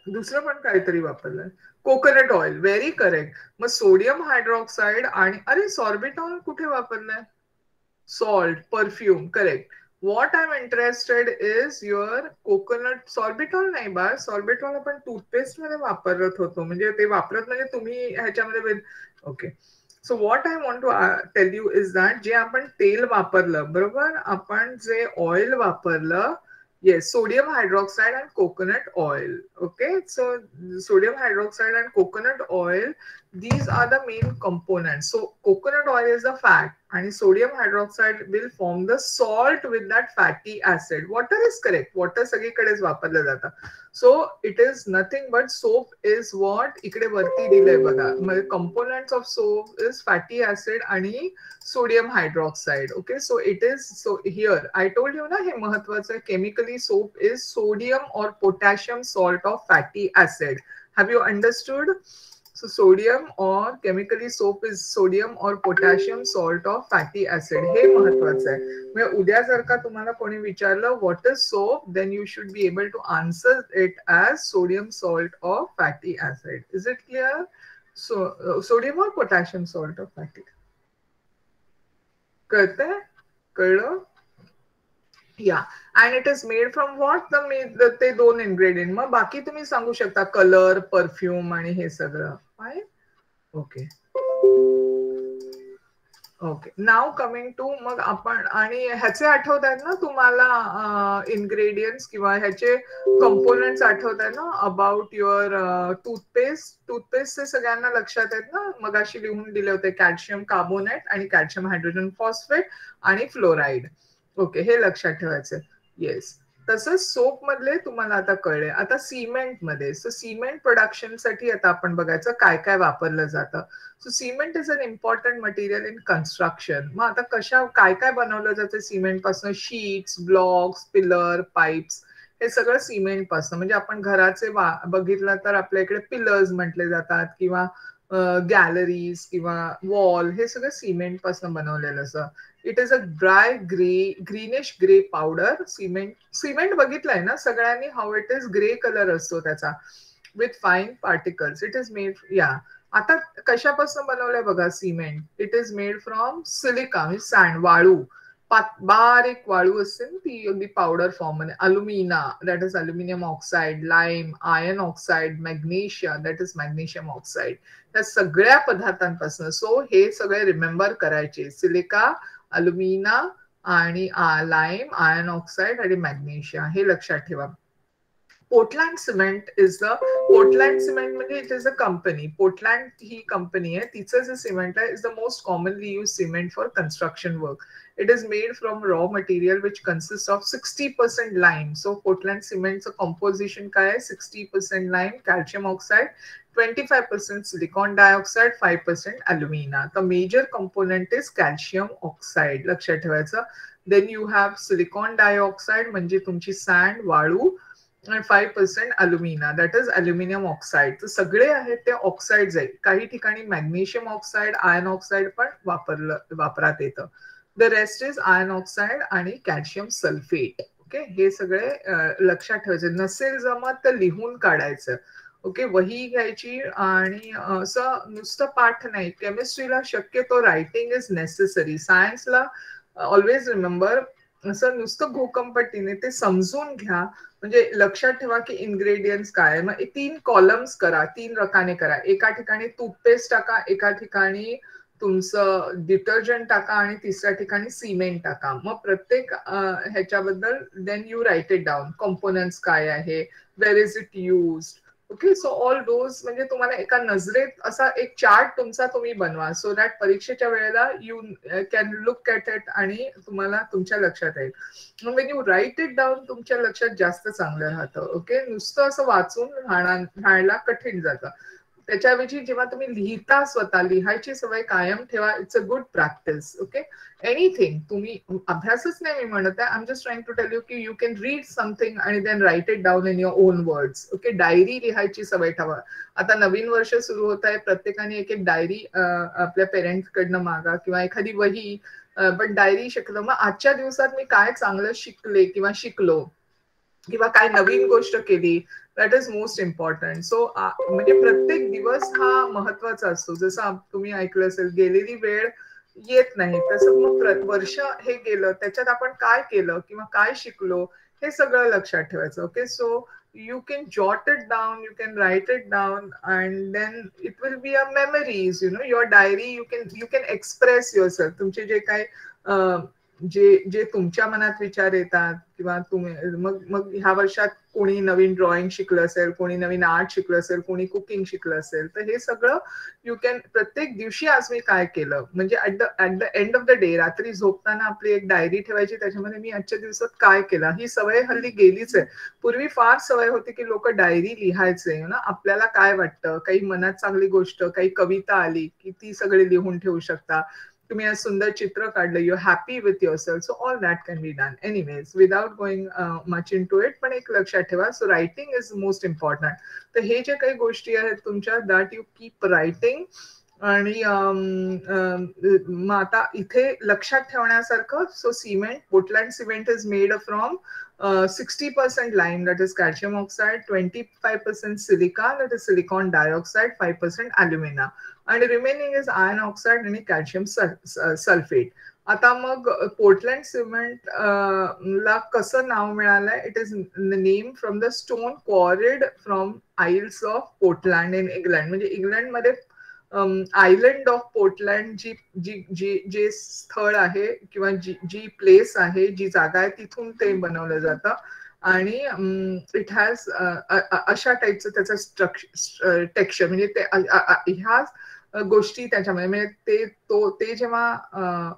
S1: दुसरं पण काहीतरी वापरलंय. Coconut oil, very correct. मग सोडियम हायड्रॉक्साईड आणि अरे सॉर्बिटॉल कुठे वापरलंय? Salt, perfume, correct. What I am interested is your coconut. Sorbitol नाही बा, सॉर्बिटॉल आपण टूथपेस्ट मध्ये वापरत होतो. म्हणजे ते वापरत म्हणजे तुम्ही ह्याच्यामध्ये. Okay. So what I want to tell you is that जे आपण तेल वापरलं, बरोबर, आपण जे ऑइल वापरलं, yes, sodium hydroxide and coconut oil. Okay, so sodium hydroxide and coconut oil, these are the main components. So coconut oil is the fat and sodium hydroxide will form the salt with that fatty acid. Water is correct, water सगळीकडेच वापरलं जातं. So it is nothing but soap is what इकडे वरती दिलंय बघा. म्हणजे components of soap is fatty acid आणि sodium hydroxide. Okay, so it is, so here I told you na, हे महत्वाचं. chemically soap is sodium or potassium salt of fatty acid. Have you understood? So sodium, or chemically soap is sodium or potassium salt of fatty acid. हे महत्वाचं आहे. म्हणजे उद्या जर का तुम्हाला कोणी विचारलं what is soap, then you should be able to answer it as sodium salt of fatty acid. Is it clear? So sodium or potassium salt of fatty. कळतंय? कळलं? या. And it is made from what, ते दोन ingredient. मग बाकी तुम्ही सांगू शकता, कलर, परफ्यूम आणि हे सगळं. Okay. Okay, now coming to, मग आपण आणि ह्याचे आठवत आहेत ना तुम्हाला इन्ग्रेडियंट्स किंवा ह्याचे कंपोनेंट्स आठवत आहेत ना अबाउट युअर टूथपेस्ट. टूथपेस्टचे सगळ्यांना लक्षात आहेत ना, मग अशी लिहून दिले होते, कॅल्शियम कार्बोनेट आणि कॅल्शियम हायड्रोजन फॉस्फेट आणि फ्लोराईड. ओके, हे लक्षात ठेवायचं. येस. तसंच सोप मधले तुम्हाला आता कळले. आता सिमेंट मध्ये, सो सिमेंट प्रोडक्शन साठी आता आपण बघायचं काय काय वापरलं जातं. So cement is an important material in construction. मग आता काय काय बनवलं जातं सिमेंट पासून? शीट्स, ब्लॉक्स, पिलर, पाईप्स, हे सगळं सिमेंट पासून. म्हणजे आपण घराचे बघितलं तर आपल्या इकडे पिलर्स म्हटले जातात किंवा गॅलरीज किंवा वॉल, हे सगळं सिमेंट पासून बनवलेलं असं. It is a dry greenish grey powder. Cement बघितलंय ना सगळ्यांनी, how it is grey colour असतो त्याचा, with fine particles. It is made, या. आता कशापासून बनवलंय बघा cement. It is made from silica, म्हणजे सँड, वाळू. बारीक वाळू असते ना ती, अगदी पावडर फॉर्म मध्ये. Alumina, that is aluminium oxide. Lime, iron oxide. Magnesia, that is magnesium oxide. या सगळ्या पदार्थांपासून. सो हे सगळे रिमेंबर करायचे. सिलिका, अल्युमिना आणि लाईम, आयर्न ऑक्साइड आणि मॅग्नेशिया, हे लक्षात ठेवा. Portland cement is the, Portland cement म्हणजे it is a company. Portland ही कंपनी आहे, तिचं जे सिमेंट आहे is the most commonly use cement for construction work. It is made from raw material which consists of 60% lime. So Portland cement's composition काय आहे? 60% lime, calcium oxide, 25% silicon dioxide, 5% alumina. The major component is calcium oxide. लक्षात ठेवायचं. Then you have silicon dioxide म्हणजे तुमची sand, वाळू, आणि 5% अल्युमिना, that is aluminium oxide. तर सगळे आहेत ते ऑक्साइड्स आहेत. काही ठिकाणी मॅग्नेशियम ऑक्साइड, आयर्न ऑक्साइड पण वापरात येतं. The rest is iron oxide आणि कॅल्शियम सल्फेट. ओके, हे सगळे लक्षात ठेवायचे. नसेल जमत तर लिहून काढायचं. ओके, वही घ्यायची आणि असं नुसतं पाठ नाही. केमिस्ट्रीला शक्यतो रायटिंग इज नेसेसरी. सायन्सला ऑलवेज रिमेंबर असं नुसतं घोकंपट्टीने ते समजून घ्या. म्हणजे लक्षात ठेवा की इन्ग्रेडियंट्स काय. मग 3 कॉलम्स करा, 3 रकाने करा. एका ठिकाणी टूथपेस्ट टाका, एका ठिकाणी तुमचं डिटर्जंट टाका आणि तिसऱ्या ठिकाणी सिमेंट टाका. मग प्रत्येक ह्याच्याबद्दल then you write it down. Components काय आहे, where is it used. Okay, so all those म्हणजे तुम्हाला एका नजरेत असा एक चार्ट तुमचा तुम्ही बनवा, सो दॅट परीक्षेच्या वेळेला you can look at it आणि तुम्हाला तुमच्या लक्षात येईल. मग when you write it down तुमच्या लक्षात जास्त चांगलं राहतं. ओके, नुसतं असं वाचून राहायला कठीण जातं. त्याच्याऐवजी जेव्हा तुम्ही लिहिता, स्वतः लिहायची सवय कायम ठेवा. It's a good practice. Okay, anything तुम्ही अभ्यासच नाही मी म्हणत आहे. I am just trying to tell you की यू कॅन रीड समथिंग आणि then write it down in your own words. Okay, diary लिहायची सवय ठेवा. आता नवीन वर्ष सुरू होत आहे, प्रत्येकाने एक एक डायरी आपल्या पेरेंट्स कडनं मागा किंवा एखादी वही, पण डायरी शिकलो. मग आजच्या दिवसात मी काय चांगलं शिकले किंवा शिकलो किंवा काय नवीन गोष्ट केली, that is most important. So म्हणजे प्रत्येक दिवस हा महत्वाचा असतो. जसं तुम्ही ऐकलं असेल, गेलेली वेळ येत नाही, तसं मग वर्ष हे गेलं त्याच्यात आपण काय केलं किंवा काय शिकलो हे सगळं लक्षात ठेवायचं. Okay, so you can jot it down, you can write it down, and then it will be a memories, your diary. You can express yourself. तुमचे जे काय जे जे तुमच्या मनात विचार येतात किंवा तुम्ही मग मग ह्या वर्षात कोणी नवीन ड्रॉइंग शिकलं असेल, कोणी नवीन आर्ट शिकलं असेल, कोणी कुकिंग शिकलं असेल, तर हे सगळं यू कॅन प्रत्येक दिवशी आज मी काय केलं म्हणजे at the end of the day रात्री झोपताना आपली एक डायरी ठेवायची, त्याच्यामध्ये मी आजच्या दिवसात काय केलं. ही सवय हल्ली गेलीच आहे. पूर्वी फार सवय होती की लोक डायरी लिहायचे ना, आपल्याला काय वाटतं, काही मनात चांगली गोष्ट, काही कविता आली की ती सगळी लिहून ठेवू शकता. तुम्ही आज सुंदर चित्र काढलं, you happy with yourself. So all that can be done anyways without going much into it. पण एक लक्षात ठेवा, so writing is most important. तर हे जे काही गोष्टी आहेत तुमच्या, दॅट यू कीप रायटिंग. आणि मग आता इथे लक्षात ठेवण्यासारखं, so cement, Portland cement is made from 60% lime, that is calcium oxide, 25% silica, that is silicon dioxide, 5% alumina, and remaining is iron oxide आणि calcium sulfate. आता मग पोर्टलँड सिमेंट ला कसं नाव मिळालंय? It is name from the stone quarried from isles of Portland in England. म्हणजे इंग्लंडमध्ये island of Portland जी जी जी जे स्थळ आहे किंवा जी प्लेस आहे, जी जागा आहे, तिथून ते बनवलं जातं. आणि इट हॅज अशा टाईपचं त्याचं स्ट्रक्चर, टेक्स्चर. म्हणजे ते ह्या गोष्टी त्याच्यामध्ये म्हणजे ते जेव्हा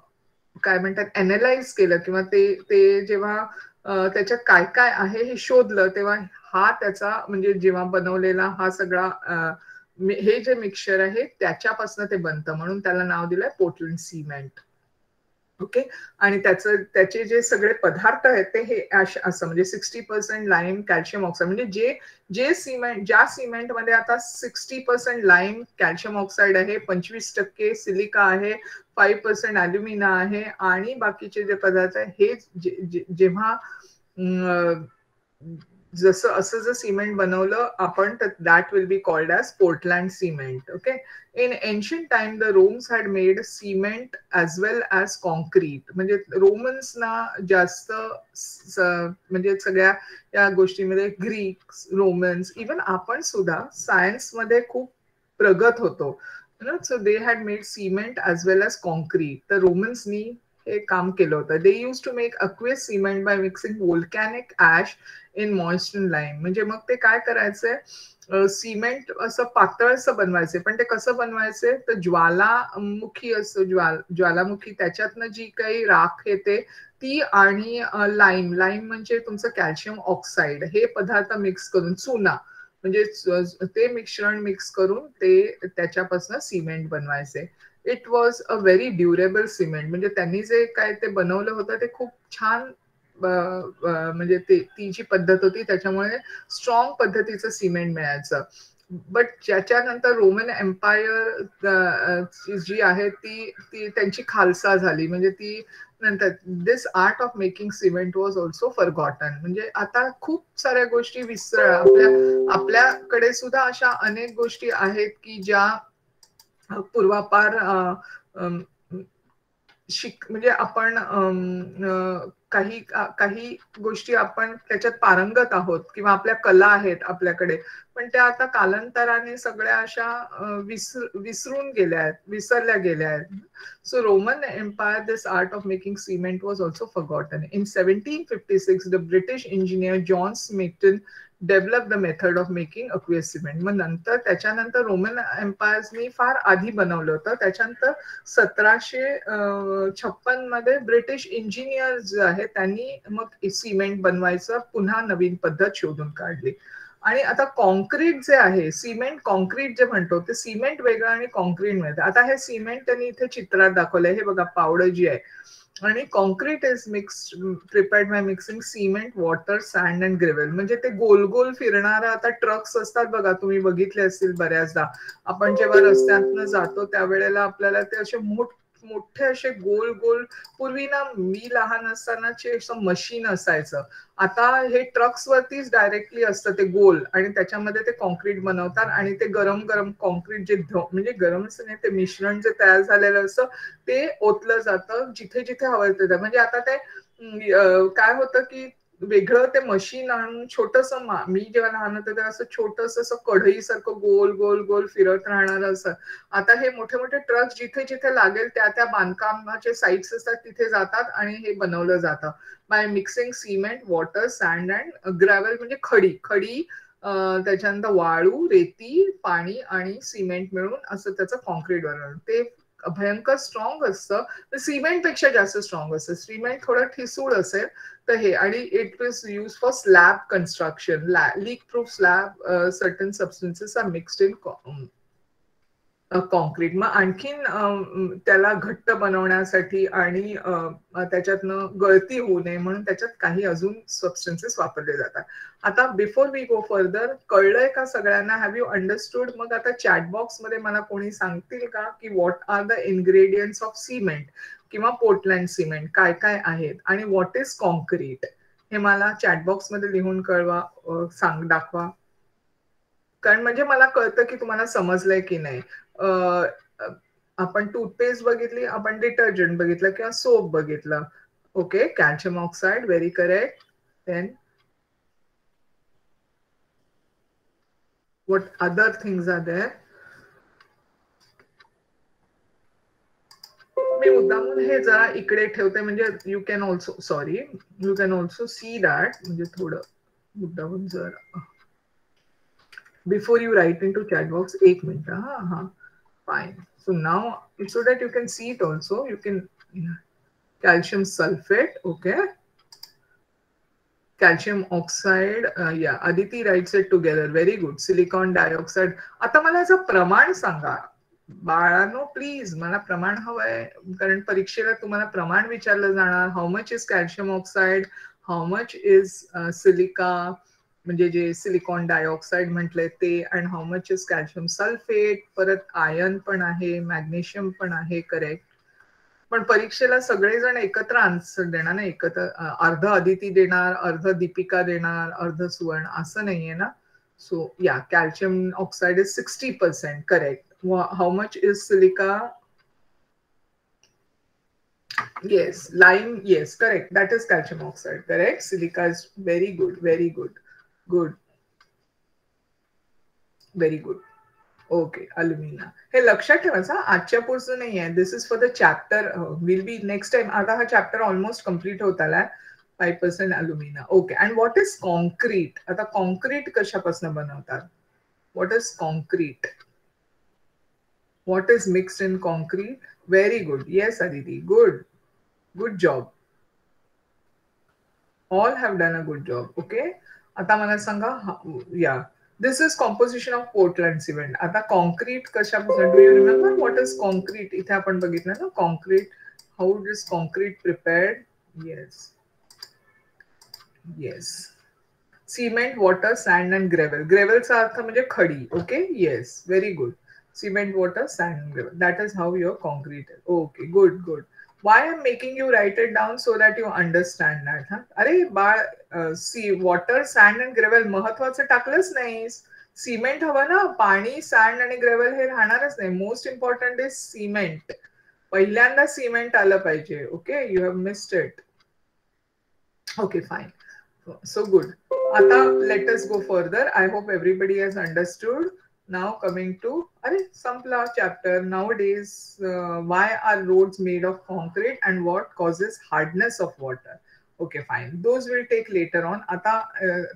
S1: काय म्हणतात अनालाइज केलं किंवा ते जेव्हा त्याच्यात काय काय आहे हे शोधलं, तेव्हा हा त्याचा म्हणजे जेव्हा बनवलेला हा सगळा हे जे मिक्सचर आहे त्याच्यापासून ते बनतं, म्हणून त्याला नाव दिलंय पोर्टलँड सिमेंट. ओके, आणि त्याचे जे सगळे पदार्थ आहेत ते हे असं म्हणजे 60% लाईम, कॅल्शियम ऑक्साईड. म्हणजे जे सिमेंट, ज्या सिमेंटमध्ये आता 60% लाईम, कॅल्शियम ऑक्साईड आहे, 25% सिलिका आहे, 5% अल्युमिना आहे आणि बाकीचे जे पदार्थ आहे हे जेव्हा जसं असं जर सिमेंट बनवलं आपण, तर that will be called as Portland cement. Okay, in ancient time the Romans had made cement as well as concrete. म्हणजे रोमन्सना जास्त म्हणजे सगळ्या या गोष्टीमध्ये ग्रीक्स, रोमन्स, इवन आपण सुद्धा सायन्स मध्ये खूप प्रगत होतो. So they had made cement as well as concrete. तर रोमन्सनी हे काम केलं होतं. They use to make aqueous cement by mixing volcanic ash in moisture lime. म्हणजे मग ते काय करायचंय, सिमेंट असं पातळसं बनवायचे. पण ते कसं बनवायचे, तर ज्वालामुखी असतो, ज्वालामुखी, त्याच्यातनं जी काही राख येते ती आणि लाईम म्हणजे तुमचं कॅल्शियम ऑक्साईड, हे पदार्थ मिक्स करून, चुना म्हणजे ते मिश्रण मिक्स करून ते त्याच्यापासून सिमेंट बनवायचे. It was a very durable cement. म्हणजे त्यांनी जे काय ते बनवलं होतं ते खूप छान, म्हणजे ती जी पद्धत होती त्याच्यामुळे स्ट्रॉंग पद्धतीचं सिमेंट मिळायचं. बट ज्याच्यानंतर रोमन एम्पायर जी आहे ती ती त्यांची खालसा झाली, म्हणजे ती नंतर this art of making cement was also forgotten. म्हणजे आता खूप साऱ्या गोष्टी विसर आपल्याकडे सुद्धा अशा अनेक गोष्टी आहेत की ज्या पूर्वापार म्हणजे आपण काही काही गोष्टी आपण त्याच्यात पारंगत आहोत किंवा आपल्या कला आहेत आपल्याकडे, पण त्या आता कालांतराने सगळ्या अशा विसरून गेल्या आहेत, विसरल्या गेल्या आहेत. So Roman empire this art of making cement was also forgotten. In 1756 the British engineer John Smeaton develop the method of making aqueous cement. मग नंतर त्याच्यानंतर रोमन एम्पायर्सनी फार आधी बनवलं होतं. त्याच्यानंतर 1756 मध्ये ब्रिटिश इंजिनियर जे आहेत त्यांनी मग सिमेंट बनवायचं पुन्हा नवीन पद्धत शोधून काढली. आणि आता कॉन्क्रीट जे आहे, सिमेंट कॉन्क्रीट जे म्हणतो ते सिमेंट वेगळं आणि कॉन्क्रीट मिळतं. आता हे सिमेंट त्यांनी इथे चित्रात दाखवलंय, हे बघा पावडर जी आहे. आणि concrete is mixed prepared by mixing cement, water, sand and gravel. म्हणजे ते गोल गोल फिरणारा आता ट्रक्स असतात बघा, तुम्ही बघितले असतील बऱ्याचदा. आपण जेव्हा रस्त्यातनं जातो त्यावेळेला आपल्याला ते असे मोठे असे गोल गोल, पूर्वी ना मी लहान असतानाचे असं मशीन असायचं. आता हे ट्रक्स वरतीच डायरेक्टली असतं ते गोल, आणि त्याच्यामध्ये ते कॉन्क्रीट बनवतात आणि ते गरम गरम कॉन्क्रीट जे म्हणजे गरम असं नाही, ते मिश्रण जे तयार झालेलं असतं ते ओतलं जातं जिथे जिथे हवं तिथे. म्हणजे आता ते काय होतं की वेगळं ते मशीन आणून छोटस, मी जेव्हा लहान होते तेव्हा असं छोटस असं कढई सारखं गोल गोल गोल फिरत राहणार असं. आता हे मोठे मोठे ट्रक जिथे जिथे लागेल त्या त्या बांधकामाचे साईट्स असतात तिथे जातात आणि हे बनवलं जातं by mixing cement, water, sand and gravel. म्हणजे खडी खडी त्याच्यानंतर वाळू, रेती, पाणी आणि सिमेंट मिळून असं त्याचं कॉन्क्रीट बनवलं. ते भयंकर स्ट्रॉंग असतं, सिमेंट पेक्षा जास्त स्ट्रॉंग असतं. सिमेंट थोडं ठिसूळ असेल तर हे, आणि it is use for slab construction, leak proof slab, certain substances are mixed in concrete. मग आणखीन त्याला घट्ट बनवण्यासाठी आणि त्याच्यातनं गळती होऊ नये म्हणून त्याच्यात काही अजून सबस्टन्सेस वापरले जातात. आता बिफोर वी गो फर्दर, कळलंय का सगळ्यांना? Have you understood? मग आता चॅट बॉक्स मध्ये मला कोणी सांगतील का की what are the ingredients of cement किंवा पोर्टलँड सिमेंट, काय काय आहेत, आणि व्हॉट इज कॉन्क्रीट? हे मला चॅट बॉक्स मध्ये लिहून कळवा, दाखवा. कारण म्हणजे मला कळतं की तुम्हाला समजलंय की नाही. आपण टूथपेस्ट बघितली, आपण डिटर्जंट बघितलं किंवा सोप बघितलं. Okay, calcium oxide, very correct. Then what other things are there? मी मुद्दामून हे जरा इकडे ठेवते म्हणजे you can also, sorry, you can also see that. म्हणजे थोडं मुद्दामून जरा before you write into chat box. एक मिनिट. हा हा, fine. So now, so that you can see it also, you can, calcium sulfate, okay, calcium oxide, yeah, Aditi writes it together, very good. Silicon dioxide. आता मला याचं प्रमाण सांगा बाळांनो, please. मला प्रमाण हवंय, कारण परीक्षेला तुम्हाला प्रमाण विचारलं जाणार. How much is calcium oxide, how much is silica, म्हणजे जे सिलिकॉन डायऑक्साइड म्हटलंय ते, and how much is calcium sulphate. परत आयर्न पण आहे, मॅग्नेशियम पण आहे, करेक्ट. पण परीक्षेला सगळेजण एकत्र आन्सर देणार ना, एकत्र. अर्ध अदिती देणार, अर्ध दीपिका देणार, अर्ध सुवर्ण, असं नाहीये ना. सो या, calcium oxide is 60%, correct. How much is silica? Yes, lime, yes, correct. That is calcium oxide, correct. Silica is very good, very good. Good. Very good. Okay, alumina. हे लक्षात ठेवायचं, आजच्या पुरतं नाही आहे. This is for the chapter, will be next time. आता हा chapter almost complete होत आलाय. 5% alumina. Okay. And what is concrete? आता कॉन्क्रीट कशापासून बनवतात? What is concrete? What is mixed in concrete? Very good. Yes Aditi, good. Good job. All have done a good job. Okay. आता मला सांगा, या, this is composition of Portland cement. आता concrete कशापासून? Do you remember what is concrete? इथे आपण बघितलं ना concrete. How is concrete prepared? Yes, yes. Cement, water, sand and gravel. ग्रेव्हलचा अर्थ म्हणजे खडी. Okay, yes, very good. Cement, water, sand, and gravel. That is how your concrete is. Okay, good, good. Why I'm making you write it down so that you understand that. Huh? अरे बाळ, C water, sand and gravel महत्वाचं टाकलंच नाहीस. Cement हवं ना, पाणी, sand आणि gravel हे राहणारच नाही. Most important is cement. पहिल्यांदा सिमेंट आलं पाहिजे. Okay, you have missed it. Okay, fine. So good. Ata, let us go further. I hope everybody has understood. Now coming to Sampla chapter. Nowadays, why are roads made of concrete and what causes hardness of water? Okay, fine. Those will take later on. Ata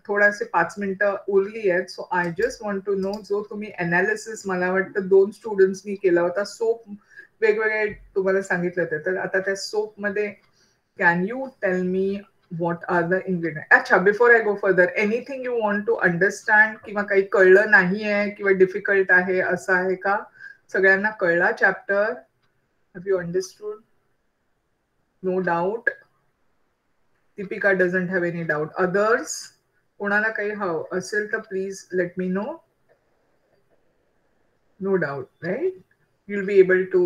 S1: thoda se 5 minute urli आहेत. So I just want to know जो तुम्ही analysis मला वाटतं 2 students नी केला होता. Soap वेगवेगळे तुम्हाला सांगितलं होतं. तर आता त्या सोप मध्ये can you tell me what are the ingredients? अच्छा, before I go further, anything you want to understand किंवा काही कळलं नाहीये किंवा डिफिकल्ट आहे असं आहे का? सगळ्यांना कळला chapter? Have you understood? No doubt. Deepika doesn't have any doubt. Others? कोणाला काही हवं असेल तर please let me know. No doubt, right? You'll be able to.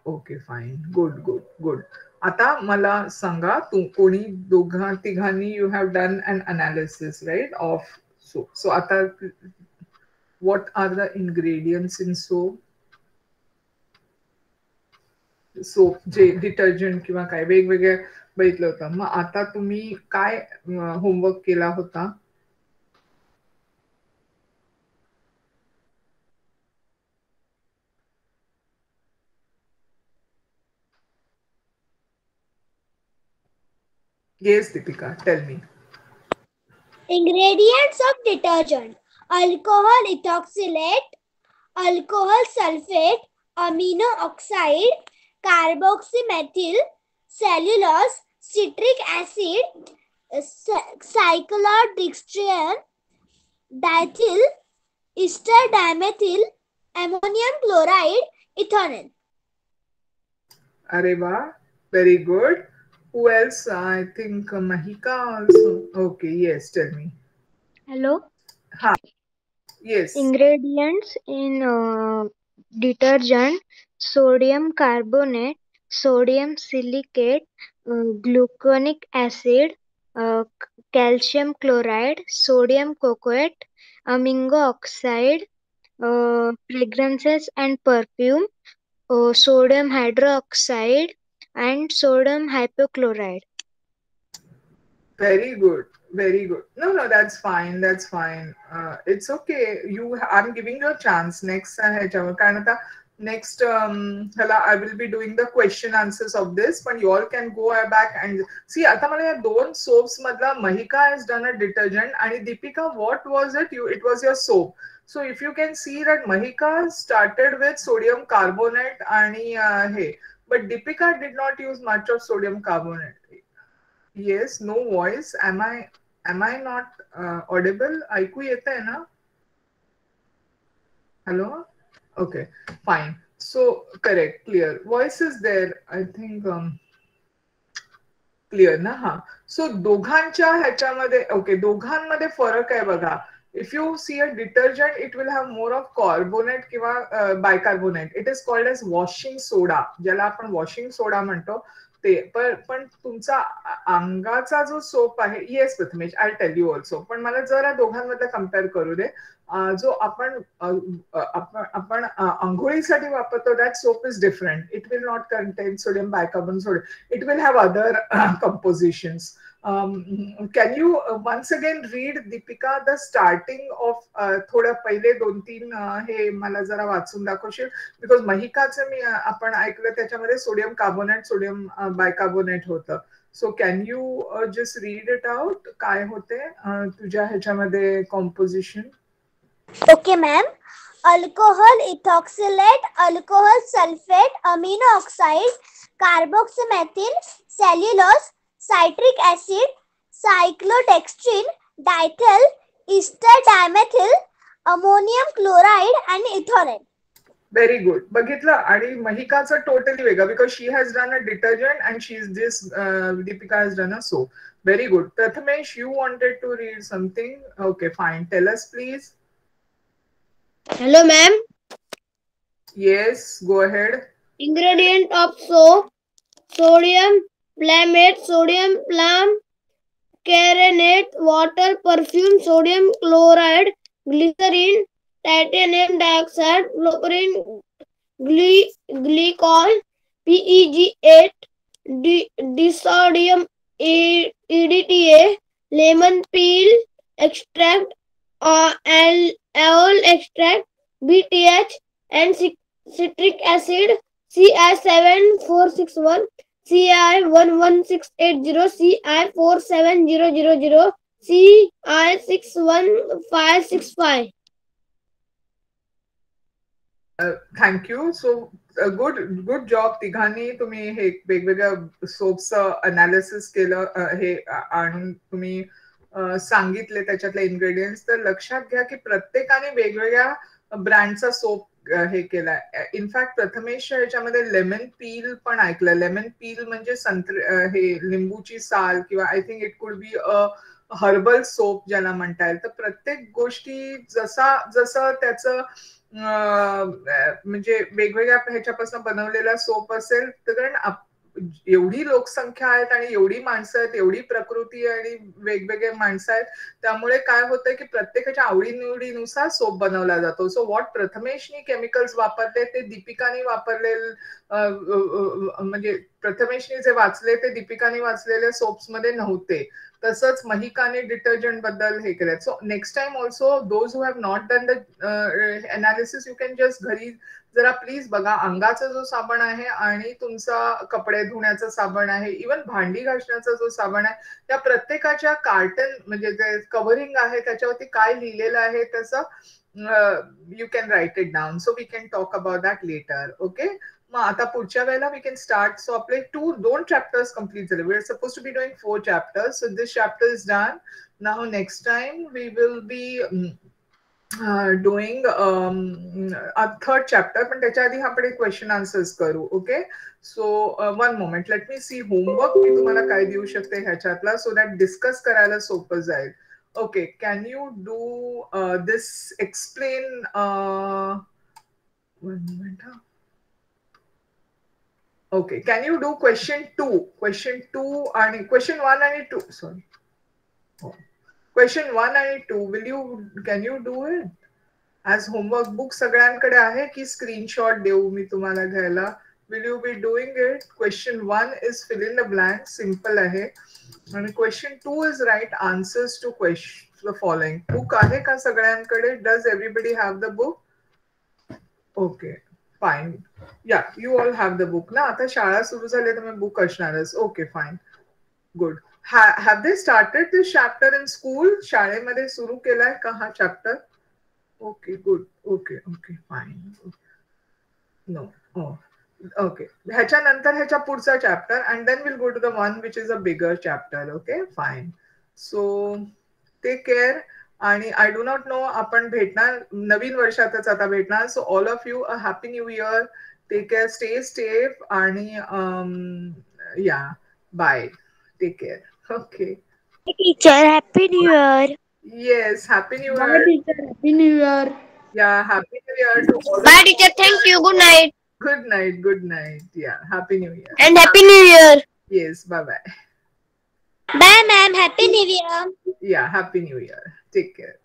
S1: Okay, fine. Good, good, good. आता मला सांगा, तू कोणी दोघा तिघांनी you have done an analysis right of soap. So आता what are the ingredients in soap? Soap जे detergent किंवा काय वेगवेगळे बघितलं होतं. मग आता तुम्ही काय होमवर्क केला होता? Yes, Deepika, tell me.
S2: Ingredients of detergent: alcohol ethoxylate, alcohol sulfate, amino oxide, carboxymethyl, cellulose, citric acid, cyclodextrin, diethyl, ester dimethyl, ammonium chloride, ethanol.
S1: Areva, very good. Who else? I think Mahika also. Okay, yes, tell me.
S3: Hello.
S1: Ha. Yes.
S3: Ingredients in detergent: sodium carbonate, sodium silicate, gluconic acid, calcium chloride, sodium cocoate, amino oxide, fragrances and perfume, sodium hydroxide, and sodium hypochlorite.
S1: Very good. Very good. No, that's fine. That's fine. It's okay. I'm giving you a chance. Next, next, I will be doing the question answers of this, but you all can go back and see. आता मला या दोन soaps मधला Mahika has done a detergent and Deepika, what was it? It was your soap. So if you can see that Mahika started with sodium carbonate and but Deepika did not use much of sodium carbonate. Yes, no voice. Am I not audible? ऐकू येतंय ना? Hello? Okay, fine. So correct, clear. Voice is there. I think clear ना? हा. So दोघांच्या ह्याच्यामध्ये okay, दोघांमध्ये फरक आहे बघा. If you see a detergent, it will have more of carbonate किंवा bicarbonate. It is called as washing soda. ज्याला आपण washing soda म्हणतो. ते पण तुमचा अंगाचा जो सोप आहे, yes Prathamesh, I tell you also, पण मला जरा दोघांमध्ये कम्पेअर करू दे. जो आपण आंघोळीसाठी वापरतो that soap is different. It will not contain sodium bicarbon sodium. It will have other compositions. Can you once again read, Deepika, the starting of थोडं पहिले 2-3 हे मला जरा वाचून दाखवशील? बिकॉज महिकाचं मी आपण ऐकलं त्याच्यामध्ये सोडियम कार्बोनेट, सोडियम बायकार्बोनेट होतं. So can you just read it out? काय होते तुझ्या ह्याच्यामध्ये composition?
S2: Okay ma'am. Alcohol ethoxylate, alcohol sulfate, amino oxide, carboxymethyl, cellulose, citric acid, cyclodextrin, diethyl, ester dimethyl, ammonium chloride and ethanol.
S1: Very good. बघितलं. आणि महिकाचं totally वेगळं, because she has done a detergent and she is this, Deepika has done a soap. Very good. Prathamesh, you wanted to read something. Okay fine, tell us please.
S4: Hello, ma'am.
S1: Yes, go ahead.
S4: Ingredient of soap: sodium plumate, sodium plum carenate, water, perfume, sodium chloride, glycerin, titanium dioxide, fluorine, glycol, PEG8, disodium EDTA, lemon peel extract, alcohol extract, BTH, and citric acid, CI7461, CI11680, CI47000, CI61565.
S1: Thank you. So good job तिघांनी. तुम्ही हे वेगवेगळ्या सोप्सचं analysis केलं, हे आणून तुम्ही सांगितले त्याच्यातले इन्ग्रेडियंट्स. तर लक्षात घ्या की प्रत्येकाने वेगवेगळ्या ब्रँडचा सोप हे केलाय. इनफॅक्ट प्रथमेश ह्याच्यामध्ये लेमन पील पण ऐकलं. लेमन पील म्हणजे हे लिंबूची साल, किंवा I think it could be a herbal soap ज्याला म्हणता येईल. तर प्रत्येक गोष्टी जसं त्याचं म्हणजे वेगवेगळ्या ह्याच्यापासून बनवलेला सोप असेल, तर कारण एवढी लोकसंख्या आहेत आणि एवढी माणसं आहेत, एवढी प्रकृती आणि वेगवेगळे माणसं आहेत, त्यामुळे काय होतंय की प्रत्येकाच्या आवडीनिवडीनुसार सोप बनवला जातो. सो व्हॉट प्रथमेशनी केमिकल्स वापरले ते दीपिकाने वापरले, म्हणजे प्रथमेशनी जे वाचले ते दीपिकाने वाचलेल्या सोप्स मध्ये नव्हते. तसंच महिकाने डिटर्जंट बद्दल हे केलं. So next time also those who have not done the analysis, you can just घरी जरा प्लीज बघा. अंगाचा जो साबण आहे आणि तुमचा कपडे धुण्याचा साबण आहे, इवन भांडी घासण्याचा जो साबण आहे, त्या प्रत्येकाच्या कार्टन म्हणजे जे कव्हरिंग आहे त्याच्यावरती काय लिहिलेलं आहे त्याचं you can write it down. So we can talk about that letter. Okay. मग आता पुढच्या वेळेला वी कॅन स्टार्ट. सो आपले दोन चॅप्टर्स कम्प्लीट झाले. We are suppose to be doing 4 chapters. So this chapter is done. Now next time we will be doing a third chapter. पण त्याच्या आधी आपण एक क्वेश्चन आन्सर्स करू. Okay. So one moment, let me see homework मी तुम्हाला काय देऊ शकते ह्याच्यातला, सो दॅट डिस्कस करायला सोपं जाईल. Okay. Can you do this explain, one moment. Okay, can you do question 2? Question 2 and question 1 and 2. Sorry. Oh. Question 1 and 2. Can you do it? As homework book सगळ्यांकडे आहे की screenshot देऊ मी तुम्हाला घ्यायला? Will you be doing it? Question 1 is fill in the blank. Simple आहे. आणि question 2 is write answers to the following. Book आहे का सगळ्यांकडे? Does everybody have the book? Okay. Fine. Yeah, you all have the book ना. आता शाळा सुरू झाली तर मग बुक असणारच. Okay fine. Good. Have they started this chapter in school? शाळेमध्ये सुरू केलाय का हा chapter? Okay good. Okay okay fine. No. Okay. ह्याच्यानंतर ह्याच्या पुढचा chapter and then will go to the one which is a bigger chapter. Okay fine. So take care. आणि I do not know आपण भेटणार नवीन वर्षातच आता भेटणार. So all of you a happy new year. Take care. Stay safe आणि या bye. Take care. Okay.
S3: Teacher, Happy New Year.
S1: Yes. Happy new
S4: Bye,
S1: year.
S4: teacher. Happy New Year.
S1: Yeah happy new Year to all.
S4: Bye, teacher. Thank you. Good night.
S1: Good night. Good night. Yeah. Happy New Year.
S4: And Happy New Year.
S1: Yes. Bye bye.
S2: Bye, ma'am. Happy New Year.
S1: Yeah. Happy New Year. Take care.